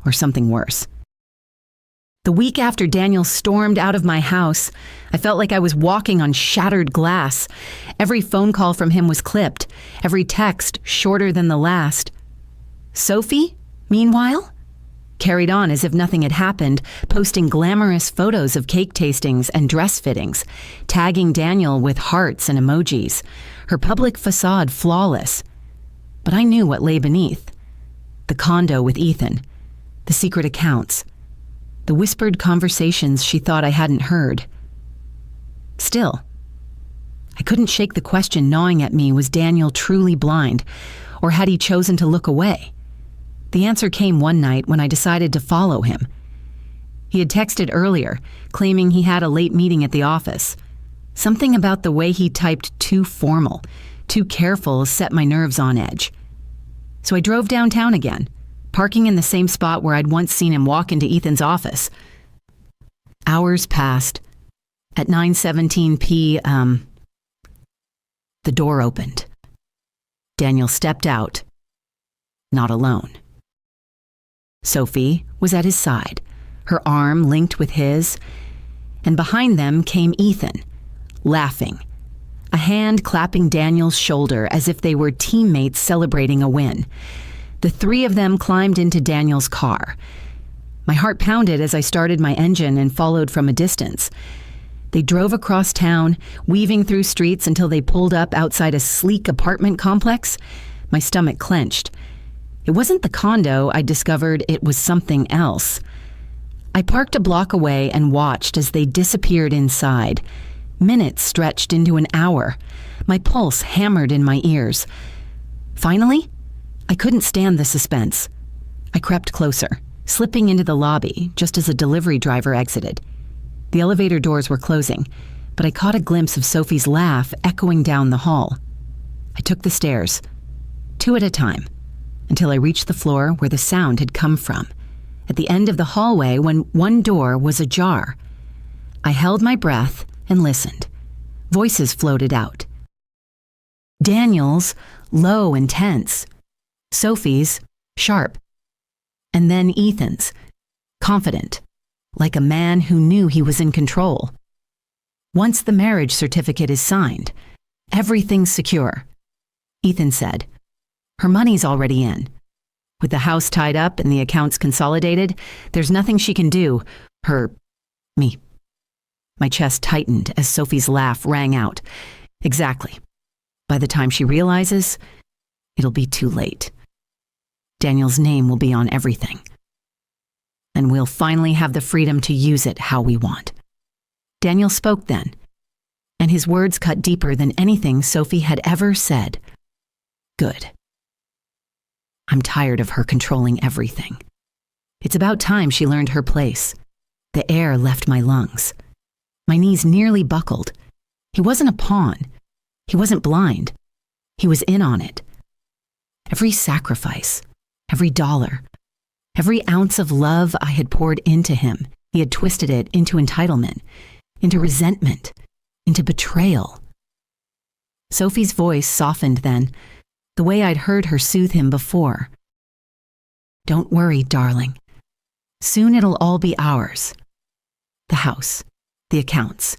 Or something worse? The week after Daniel stormed out of my house, I felt like I was walking on shattered glass. Every phone call from him was clipped, every text shorter than the last. Sophie, meanwhile, carried on as if nothing had happened, posting glamorous photos of cake tastings and dress fittings, tagging Daniel with hearts and emojis, her public facade flawless. But I knew what lay beneath. The condo with Ethan, the secret accounts, the whispered conversations she thought I hadn't heard. Still, I couldn't shake the question gnawing at me, was Daniel truly blind, or had he chosen to look away? The answer came one night when I decided to follow him. He had texted earlier, claiming he had a late meeting at the office. Something about the way he typed too formal, too careful, set my nerves on edge. So I drove downtown again, parking in the same spot where I'd once seen him walk into Ethan's office. Hours passed. At 9:17 p.m., the door opened. Daniel stepped out, not alone. Sophie was at his side, her arm linked with his, and behind them came Ethan, laughing, a hand clapping Daniel's shoulder as if they were teammates celebrating a win. The three of them climbed into Daniel's car. My heart pounded as I started my engine and followed from a distance. They drove across town, weaving through streets until they pulled up outside a sleek apartment complex. My stomach clenched. It wasn't the condo, I discovered, it was something else. I parked a block away and watched as they disappeared inside. Minutes stretched into an hour. My pulse hammered in my ears. Finally, I couldn't stand the suspense. I crept closer, slipping into the lobby just as a delivery driver exited. The elevator doors were closing, but I caught a glimpse of Sophie's laugh echoing down the hall. I took the stairs, 2 at a time, until I reached the floor where the sound had come from, at the end of the hallway when one door was ajar. I held my breath and listened. Voices floated out. Daniel's, low and tense. Sophie's, sharp. And then Ethan's, confident, like a man who knew he was in control. Once the marriage certificate is signed, everything's secure. Ethan said, her money's already in. With the house tied up and the accounts consolidated, there's nothing she can do. Me. My chest tightened as Sophie's laugh rang out. Exactly. By the time she realizes, it'll be too late. Daniel's name will be on everything. And we'll finally have the freedom to use it how we want. Daniel spoke then, and his words cut deeper than anything Sophie had ever said. Good. I'm tired of her controlling everything. It's about time she learned her place. The air left my lungs. My knees nearly buckled. He wasn't a pawn. He wasn't blind. He was in on it. Every sacrifice, every dollar, every ounce of love I had poured into him, he had twisted it into entitlement, into resentment, into betrayal. Sophie's voice softened then, the way I'd heard her soothe him before. Don't worry, darling. Soon it'll all be ours. The house, the accounts,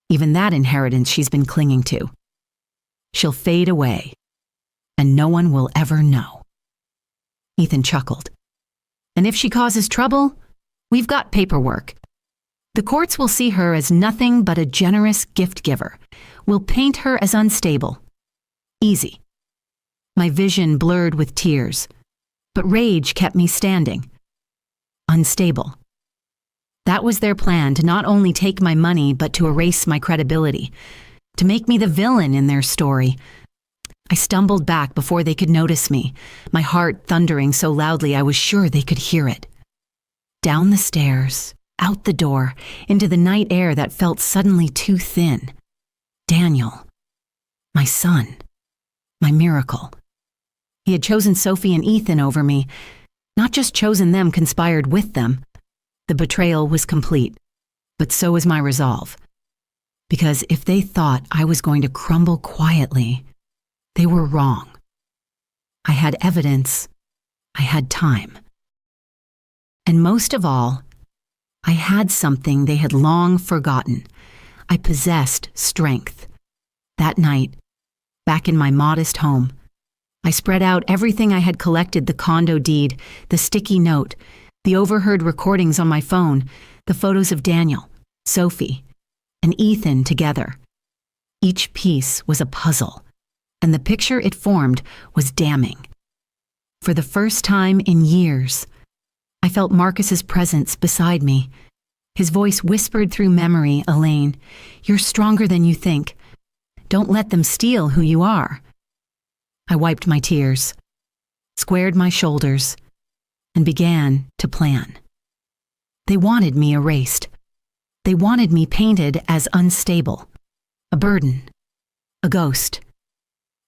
even that inheritance she's been clinging to. She'll fade away, and no one will ever know. Ethan chuckled. And if she causes trouble, we've got paperwork. The courts will see her as nothing but a generous gift giver. We'll paint her as unstable. Easy. My vision blurred with tears, but rage kept me standing. Unstable. That was their plan, to not only take my money, but to erase my credibility, to make me the villain in their story. I stumbled back before they could notice me, my heart thundering so loudly I was sure they could hear it. Down the stairs, out the door, into the night air that felt suddenly too thin. Daniel. My son. My miracle. He had chosen Sophie and Ethan over me, not just chosen them, conspired with them. The betrayal was complete, but so was my resolve. Because if they thought I was going to crumble quietly, they were wrong. I had evidence. I had time. And most of all, I had something they had long forgotten. I possessed strength. That night, back in my modest home, I spread out everything I had collected, the condo deed, the sticky note, the overheard recordings on my phone, the photos of Daniel, Sophie, and Ethan together. Each piece was a puzzle, and the picture it formed was damning. For the first time in years, I felt Marcus's presence beside me. His voice whispered through memory, Elaine, you're stronger than you think. Don't let them steal who you are. I wiped my tears, squared my shoulders, and began to plan. They wanted me erased. They wanted me painted as unstable, a burden, a ghost.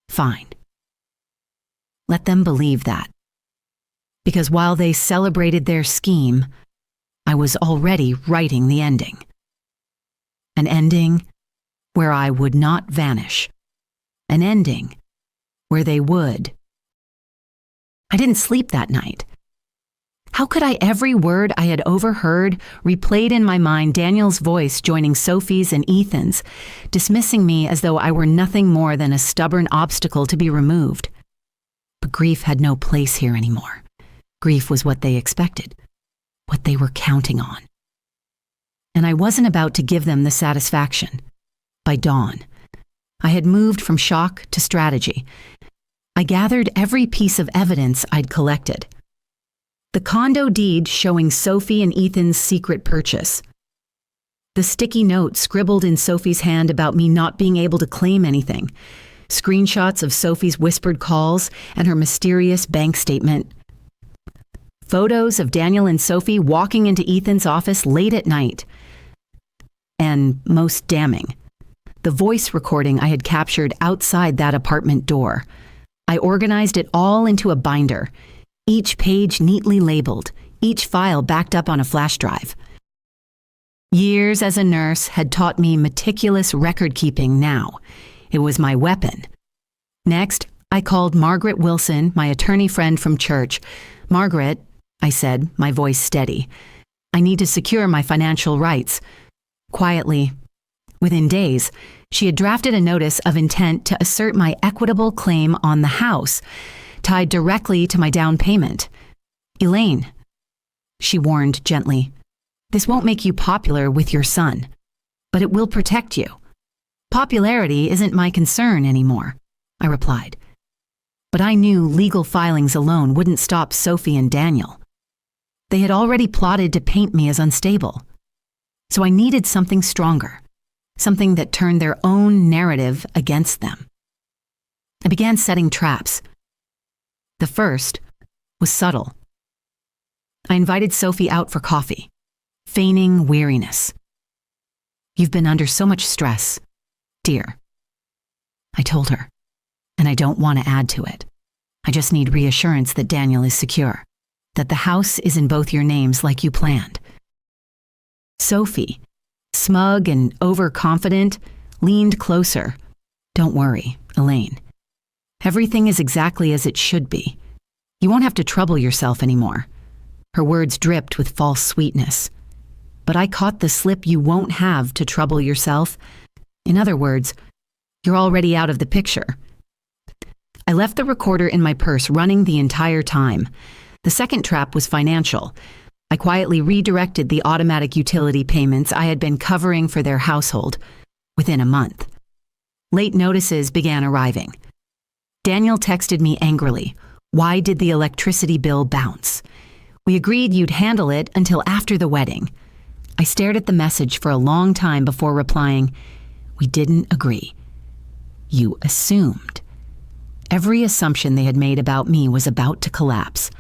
Fine. Let them believe that. Because while they celebrated their scheme, I was already writing the ending. An ending where I would not vanish. An ending where they would. I didn't sleep that night. How could I every word I had overheard replayed in my mind Daniel's voice joining Sophie's and Ethan's, dismissing me as though I were nothing more than a stubborn obstacle to be removed. But grief had no place here anymore. Grief was what they expected, what they were counting on. And I wasn't about to give them the satisfaction. By dawn, I had moved from shock to strategy. I gathered every piece of evidence I'd collected. The condo deed showing Sophie and Ethan's secret purchase. The sticky note scribbled in Sophie's hand about me not being able to claim anything. Screenshots of Sophie's whispered calls and her mysterious bank statement. Photos of Daniel and Sophie walking into Ethan's office late at night. And most damning, the voice recording I had captured outside that apartment door. I organized it all into a binder, each page neatly labeled, each file backed up on a flash drive. Years as a nurse had taught me meticulous record-keeping now. It was my weapon. Next, I called Margaret Wilson, my attorney friend from church. "Margaret," I said, my voice steady, "I need to secure my financial rights." Quietly, within days, she had drafted a notice of intent to assert my equitable claim on the house, tied directly to my down payment. "Elaine," she warned gently, "this won't make you popular with your son, but it will protect you." "Popularity isn't my concern anymore," I replied. But I knew legal filings alone wouldn't stop Sophie and Daniel. They had already plotted to paint me as unstable. So I needed something stronger, something that turned their own narrative against them. I began setting traps. The first was subtle. I invited Sophie out for coffee, feigning weariness. "You've been under so much stress, dear," I told her, "and I don't want to add to it. I just need reassurance that Daniel is secure, that the house is in both your names like you planned." Sophie, smug and overconfident, leaned closer. "Don't worry, Elaine. Everything is exactly as it should be. You won't have to trouble yourself anymore." Her words dripped with false sweetness. But I caught the slip, "you won't have to trouble yourself." In other words, you're already out of the picture. I left the recorder in my purse running the entire time. The second trap was financial. I quietly redirected the automatic utility payments I had been covering for their household within a month. Late notices began arriving. Daniel texted me angrily. "Why did the electricity bill bounce? We agreed you'd handle it until after the wedding." I stared at the message for a long time before replying, "We didn't agree. You assumed." Every assumption they had made about me was about to collapse.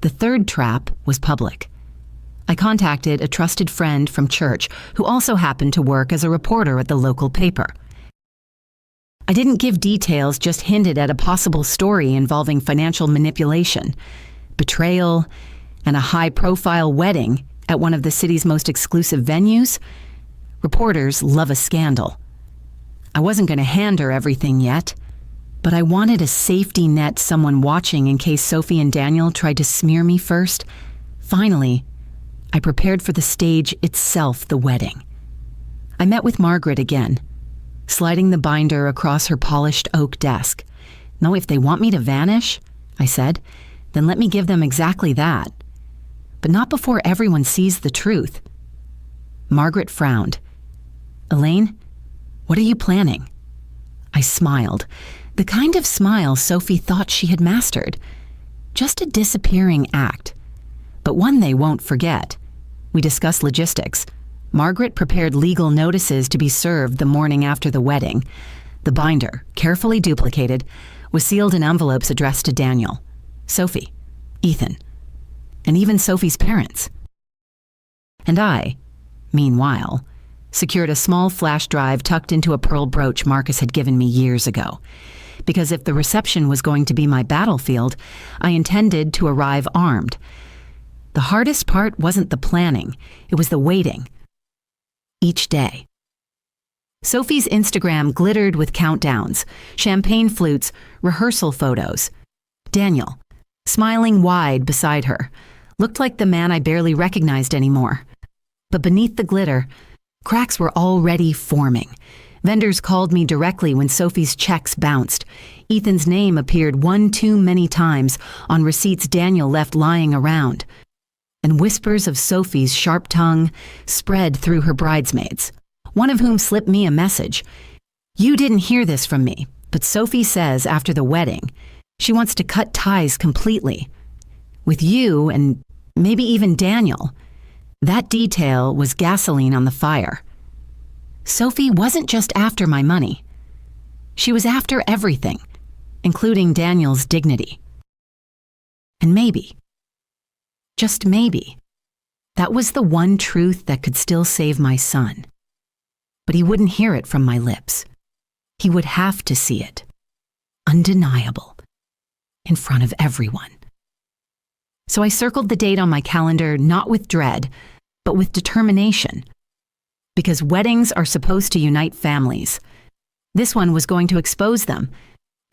The third trap was public. I contacted a trusted friend from church who also happened to work as a reporter at the local paper. I didn't give details, just hinted at a possible story involving financial manipulation, betrayal, and a high-profile wedding at one of the city's most exclusive venues. Reporters love a scandal. I wasn't going to hand her everything yet, but I wanted a safety net, someone watching in case Sophie and Daniel tried to smear me first. Finally, I prepared for the stage itself, the wedding. I met with Margaret again, sliding the binder across her polished oak desk. "No, if they want me to vanish," I said, "then let me give them exactly that. But not before everyone sees the truth." Margaret frowned. "Elaine, what are you planning?" I smiled, the kind of smile Sophie thought she had mastered. Just a disappearing act, but one they won't forget. We discussed logistics. Margaret prepared legal notices to be served the morning after the wedding. The binder, carefully duplicated, was sealed in envelopes addressed to Daniel, Sophie, Ethan, and even Sophie's parents. And I, meanwhile, secured a small flash drive tucked into a pearl brooch Marcus had given me years ago. Because if the reception was going to be my battlefield, I intended to arrive armed. The hardest part wasn't the planning, it was the waiting. Each day. Sophie's Instagram glittered with countdowns, champagne flutes, rehearsal photos. Daniel, smiling wide beside her, looked like the man I barely recognized anymore. But beneath the glitter, cracks were already forming. Vendors called me directly when Sophie's checks bounced. Ethan's name appeared one too many times on receipts Daniel left lying around. And whispers of Sophie's sharp tongue spread through her bridesmaids, one of whom slipped me a message. "You didn't hear this from me, but Sophie says after the wedding, she wants to cut ties completely. With you and maybe even Daniel. That detail was gasoline on the fire. Sophie wasn't just after my money. She was after everything, including Daniel's dignity. And maybe, just maybe, that was the one truth that could still save my son. But he wouldn't hear it from my lips. He would have to see it, undeniable, in front of everyone. So I circled the date on my calendar not with dread, but with determination. Because weddings are supposed to unite families. This one was going to expose them,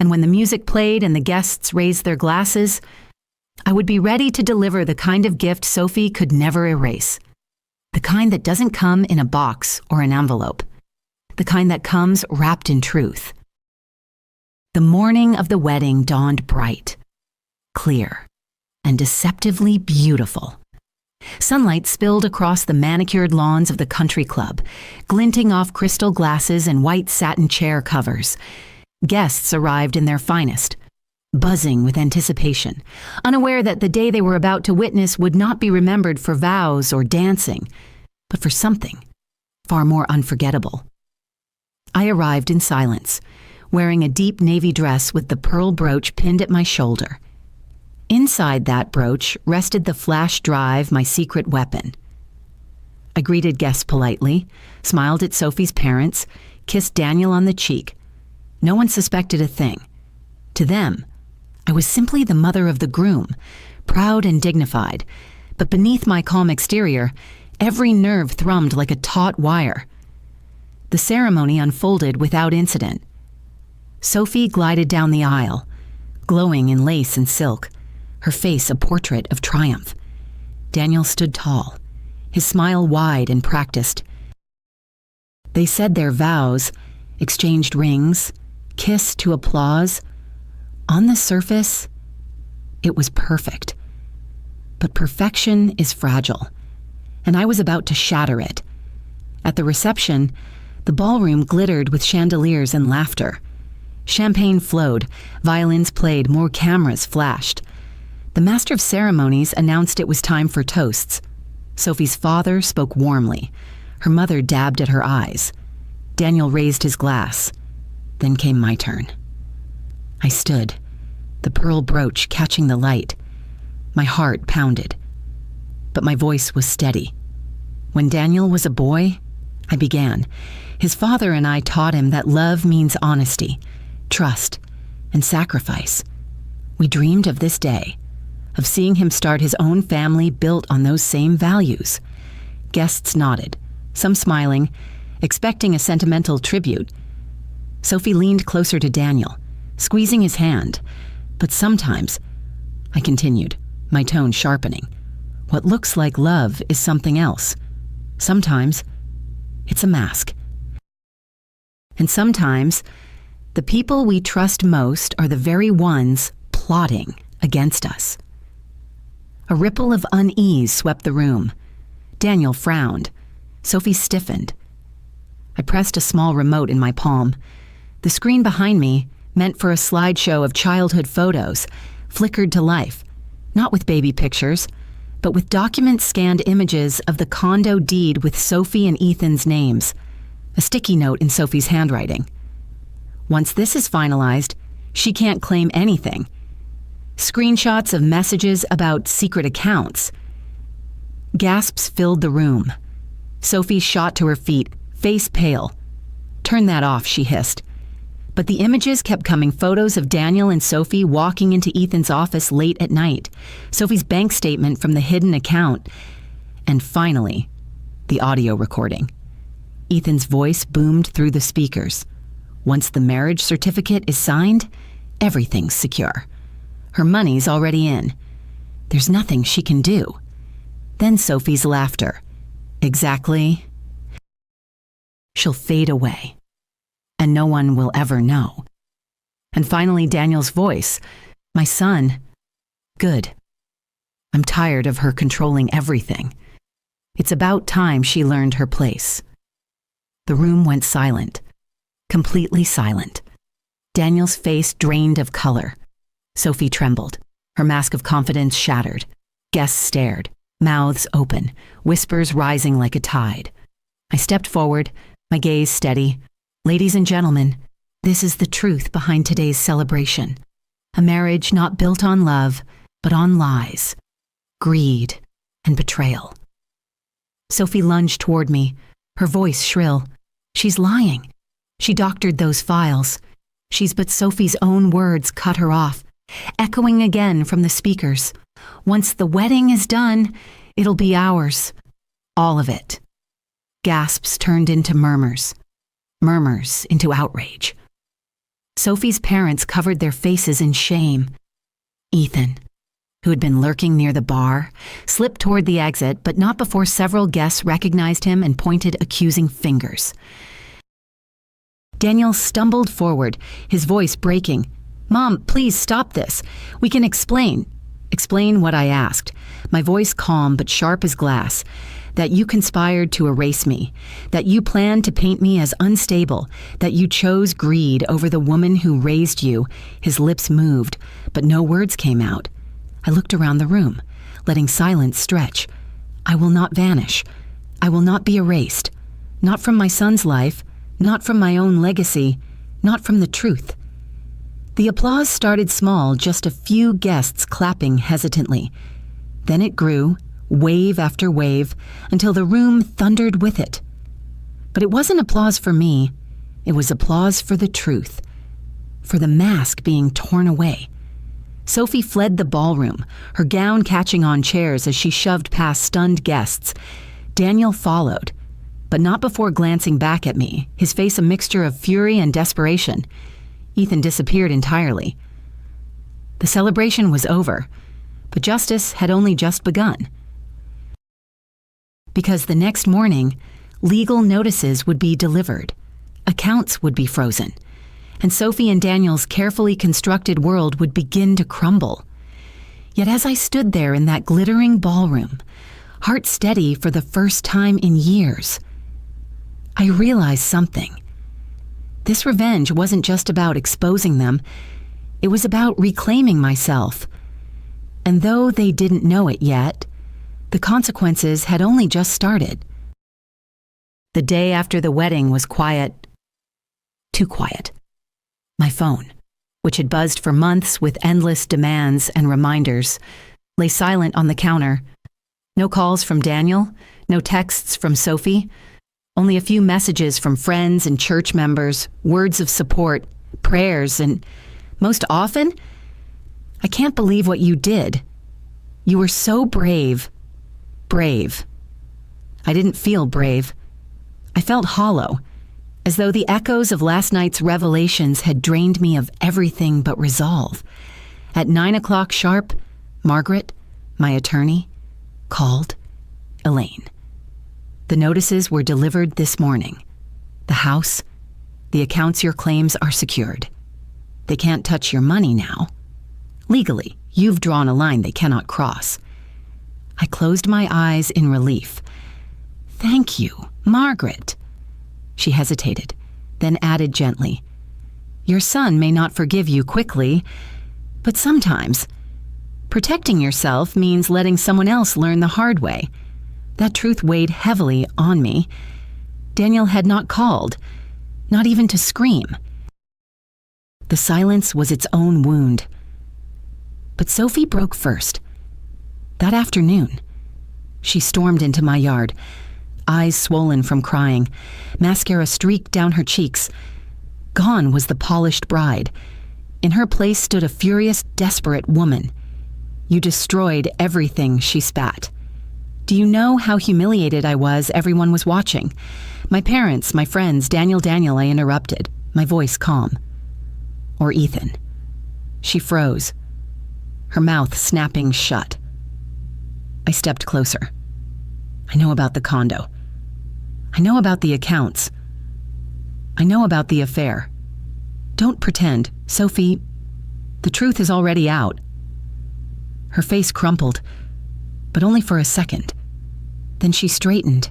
and when the music played and the guests raised their glasses, I would be ready to deliver the kind of gift Sophie could never erase. The kind that doesn't come in a box or an envelope. The kind that comes wrapped in truth. The morning of the wedding dawned bright, clear, and deceptively beautiful. Sunlight spilled across the manicured lawns of the country club, glinting off crystal glasses and white satin chair covers. Guests arrived in their finest, buzzing with anticipation, unaware that the day they were about to witness would not be remembered for vows or dancing, but for something far more unforgettable. I arrived in silence, wearing a deep navy dress with the pearl brooch pinned at my shoulder. Inside that brooch rested the flash drive, my secret weapon. I greeted guests politely, smiled at Sophie's parents, kissed Daniel on the cheek. No one suspected a thing. To them, I was simply the mother of the groom, proud and dignified, but beneath my calm exterior, every nerve thrummed like a taut wire. The ceremony unfolded without incident. Sophie glided down the aisle, glowing in lace and silk, her face a portrait of triumph. Daniel stood tall, his smile wide and practiced. They said their vows, exchanged rings, kissed to applause. On the surface, it was perfect. But perfection is fragile, and I was about to shatter it. At the reception, the ballroom glittered with chandeliers and laughter. Champagne flowed, violins played, more cameras flashed. The master of ceremonies announced it was time for toasts. Sophie's father spoke warmly. Her mother dabbed at her eyes. Daniel raised his glass. Then came my turn. I stood, the pearl brooch catching the light. My heart pounded, but my voice was steady. When Daniel was a boy, I began. His father and I taught him that love means honesty, trust, and sacrifice. We dreamed of this day, of seeing him start his own family built on those same values. Guests nodded, some smiling, expecting a sentimental tribute. Sophie leaned closer to Daniel, squeezing his hand. But sometimes, I continued, my tone sharpening, what looks like love is something else. Sometimes, it's a mask. And sometimes, the people we trust most are the very ones plotting against us. A ripple of unease swept the room. Daniel frowned. Sophie stiffened. I pressed a small remote in my palm. The screen behind me, meant for a slideshow of childhood photos, flickered to life, not with baby pictures, but with document-scanned images of the condo deed with Sophie and Ethan's names, a sticky note in Sophie's handwriting. Once this is finalized, she can't claim anything. Screenshots of messages about secret accounts. Gasps filled the room. Sophie shot to her feet, face pale. "Turn that off," she hissed. But the images kept coming, photos of Daniel and Sophie walking into Ethan's office late at night, Sophie's bank statement from the hidden account, and finally, the audio recording. Ethan's voice boomed through the speakers. Once the marriage certificate is signed, everything's secure. Her money's already in. There's nothing she can do. Then Sophie's laughter. Exactly. She'll fade away, and no one will ever know. And finally, Daniel's voice. My son. Good. I'm tired of her controlling everything. It's about time she learned her place. The room went silent. Completely silent. Daniel's face drained of color. Sophie trembled. Her mask of confidence shattered. Guests stared. Mouths open, whispers rising like a tide. I stepped forward, my gaze steady. Ladies and gentlemen, this is the truth behind today's celebration. A marriage not built on love, but on lies, greed, and betrayal. Sophie lunged toward me, her voice shrill. She's lying. She doctored those files. She's but Sophie's own words cut her off, echoing again from the speakers. Once the wedding is done, it'll be ours. All of it. Gasps turned into murmurs. Murmurs into outrage. Sophie's parents covered their faces in shame. Ethan, who had been lurking near the bar, slipped toward the exit, but not before several guests recognized him and pointed accusing fingers. Daniel stumbled forward, his voice breaking. "Mom, please stop this. We can explain." Explain what I asked, my voice calm but sharp as glass. That you conspired to erase me, that you planned to paint me as unstable, that you chose greed over the woman who raised you. His lips moved, but no words came out. I looked around the room, letting silence stretch. I will not vanish. I will not be erased. Not from my son's life, not from my own legacy, not from the truth. The applause started small, just a few guests clapping hesitantly. Then it grew, wave after wave, until the room thundered with it. But it wasn't applause for me. It was applause for the truth, for the mask being torn away. Sophie fled the ballroom, her gown catching on chairs as she shoved past stunned guests. Daniel followed, but not before glancing back at me, his face a mixture of fury and desperation. Ethan disappeared entirely. The celebration was over, but justice had only just begun. Because the next morning, legal notices would be delivered, accounts would be frozen, and Sophie and Daniel's carefully constructed world would begin to crumble. Yet as I stood there in that glittering ballroom, heart steady for the first time in years, I realized something. This revenge wasn't just about exposing them, it was about reclaiming myself. And though they didn't know it yet, the consequences had only just started. The day after the wedding was quiet, too quiet. My phone, which had buzzed for months with endless demands and reminders, lay silent on the counter. No calls from Daniel, no texts from Sophie, only a few messages from friends and church members, words of support, prayers, and most often, "I can't believe what you did. You were so brave." Brave. I didn't feel brave. I felt hollow, as though the echoes of last night's revelations had drained me of everything but resolve. At 9 o'clock sharp, Margaret, my attorney, called Elaine. The notices were delivered this morning. The house, the accounts your claims are secured. They can't touch your money now. Legally, you've drawn a line they cannot cross. I closed my eyes in relief. "Thank you, Margaret." She hesitated, then added gently, "Your son may not forgive you quickly, but sometimes protecting yourself means letting someone else learn the hard way." That truth weighed heavily on me. Daniel had not called, not even to scream. The silence was its own wound. But Sophie broke first. That afternoon, she stormed into my yard, eyes swollen from crying, mascara streaked down her cheeks. Gone was the polished bride. In her place stood a furious, desperate woman. "You destroyed everything," she spat. Do you know how humiliated I was? Everyone was watching. My parents, my friends, Daniel, I interrupted, my voice calm. Or Ethan. She froze, her mouth snapping shut. I stepped closer. I know about the condo. I know about the accounts. I know about the affair. Don't pretend, Sophie. The truth is already out. Her face crumpled, but only for a second. Then she straightened,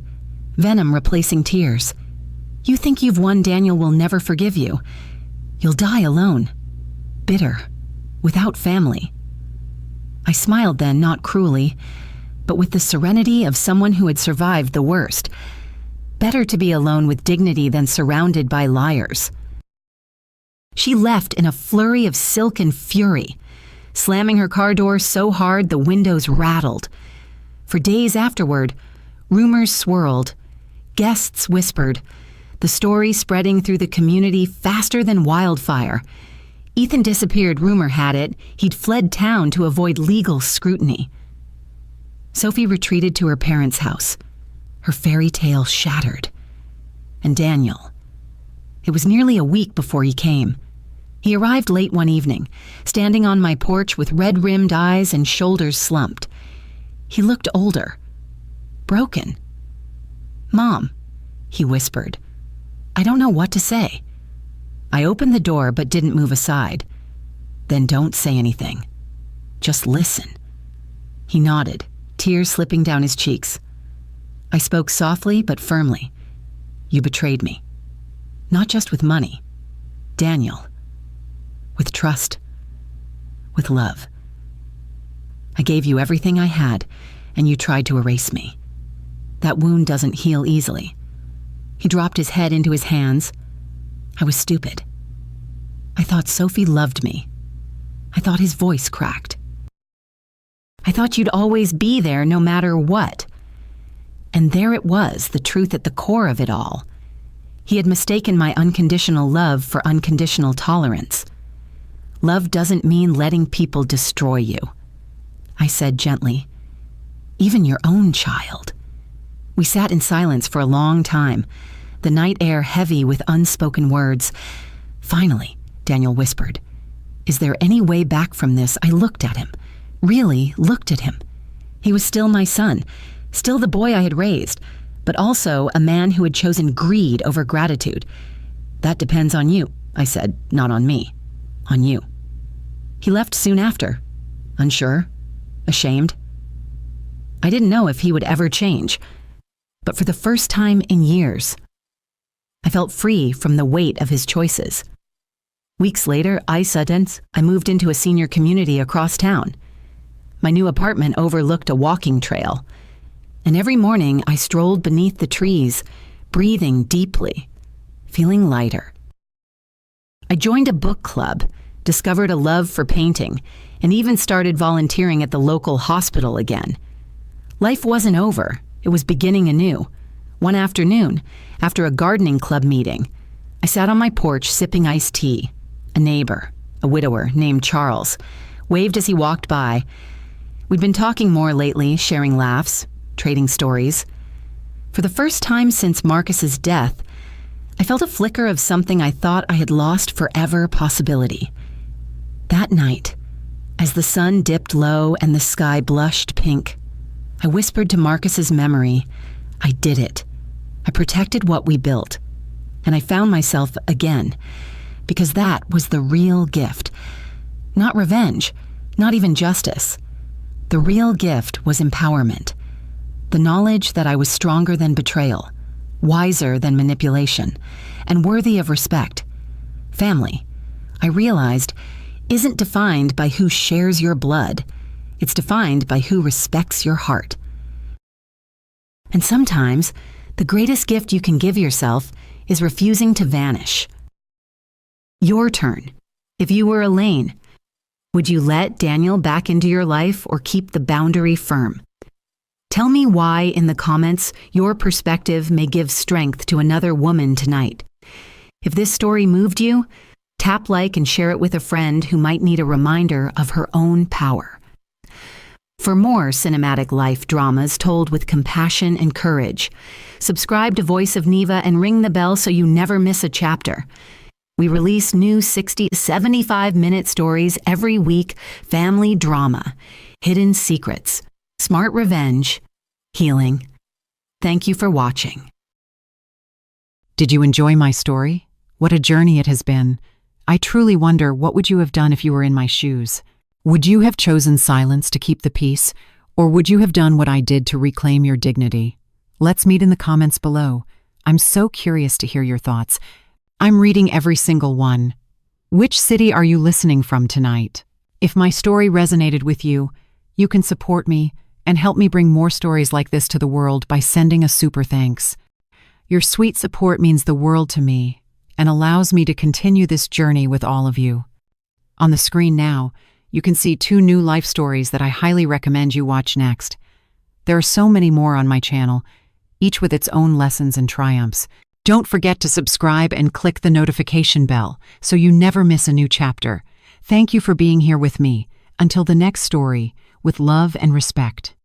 venom replacing tears. You think you've won, Daniel will never forgive you. You'll die alone, bitter, without family. I smiled then, not cruelly. but with the serenity of someone who had survived the worst. Better to be alone with dignity than surrounded by liars. She left in a flurry of silken fury, slamming her car door so hard the windows rattled. For days afterward, rumors swirled, guests whispered, the story spreading through the community faster than wildfire. Ethan disappeared, rumor had it. He'd fled town to avoid legal scrutiny. Sophie retreated to her parents' house, her fairy tale shattered. And Daniel. It was nearly a week before he came. He arrived late one evening, standing on my porch with red-rimmed eyes and shoulders slumped. He looked older, broken. "Mom," he whispered. I don't know what to say. I opened the door but didn't move aside. "Then don't say anything. Just listen." He nodded, tears slipping down his cheeks. I spoke softly but firmly. "You betrayed me. Not just with money, Daniel. With trust. With love. I gave you everything I had, and you tried to erase me. That wound doesn't heal easily." He dropped his head into his hands. I was stupid. I thought Sophie loved me. I thought his voice cracked. I thought you'd always be there no matter what. And there it was, the truth at the core of it all. He had mistaken my unconditional love for unconditional tolerance. Love doesn't mean letting people destroy you. I said gently, "Even your own child." We sat in silence for a long time, the night air heavy with unspoken words. Finally, Daniel whispered, "Is there any way back from this?" I looked at him, really looked at him. He was still my son, still the boy I had raised, but also a man who had chosen greed over gratitude. "That depends on you," I said, "not on me, on you." He left soon after, unsure, ashamed. I didn't know if he would ever change, but for the first time in years, I felt free from the weight of his choices. Weeks later, I moved into a senior community across town. My new apartment overlooked a walking trail, and every morning I strolled beneath the trees, breathing deeply, feeling lighter. I joined a book club, discovered a love for painting, and even started volunteering at the local hospital again. Life wasn't over. It was beginning anew. One afternoon, after a gardening club meeting, I sat on my porch sipping iced tea. A neighbor, a widower named Charles, waved as he walked by. We'd been talking more lately, sharing laughs, trading stories. For the first time since Marcus's death, I felt a flicker of something I thought I had lost forever possibility. That night, as the sun dipped low and the sky blushed pink, I whispered to Marcus's memory, "I did it. I protected what we built." And I found myself again, because that was the real gift. Not revenge, not even justice. The real gift was empowerment. The knowledge that I was stronger than betrayal, wiser than manipulation, and worthy of respect. Family, I realized, isn't defined by who shares your blood. It's defined by who respects your heart. And sometimes, the greatest gift you can give yourself is refusing to vanish. Your turn. If you were Elaine, would you let Daniel back into your life or keep the boundary firm? Tell me why in the comments your perspective may give strength to another woman tonight. If this story moved you, tap like and share it with a friend who might need a reminder of her own power. For more cinematic life dramas told with compassion and courage, subscribe to Voice of Neva and ring the bell so you never miss a chapter. We release new 60 to 75-minute stories every week, family drama, hidden secrets, smart revenge, healing. Thank you for watching. Did you enjoy my story? What a journey it has been. I truly wonder, what would you have done if you were in my shoes? Would you have chosen silence to keep the peace, or would you have done what I did to reclaim your dignity? Let's meet in the comments below. I'm so curious to hear your thoughts. I'm reading every single one. Which city are you listening from tonight? If my story resonated with you, you can support me, and help me bring more stories like this to the world by sending a super thanks. Your sweet support means the world to me and allows me to continue this journey with all of you. On the screen now, you can see 2 new life stories that I highly recommend you watch next. There are so many more on my channel, each with its own lessons and triumphs. Don't forget to subscribe and click the notification bell so you never miss a new chapter. Thank you for being here with me. Until the next story, with love and respect.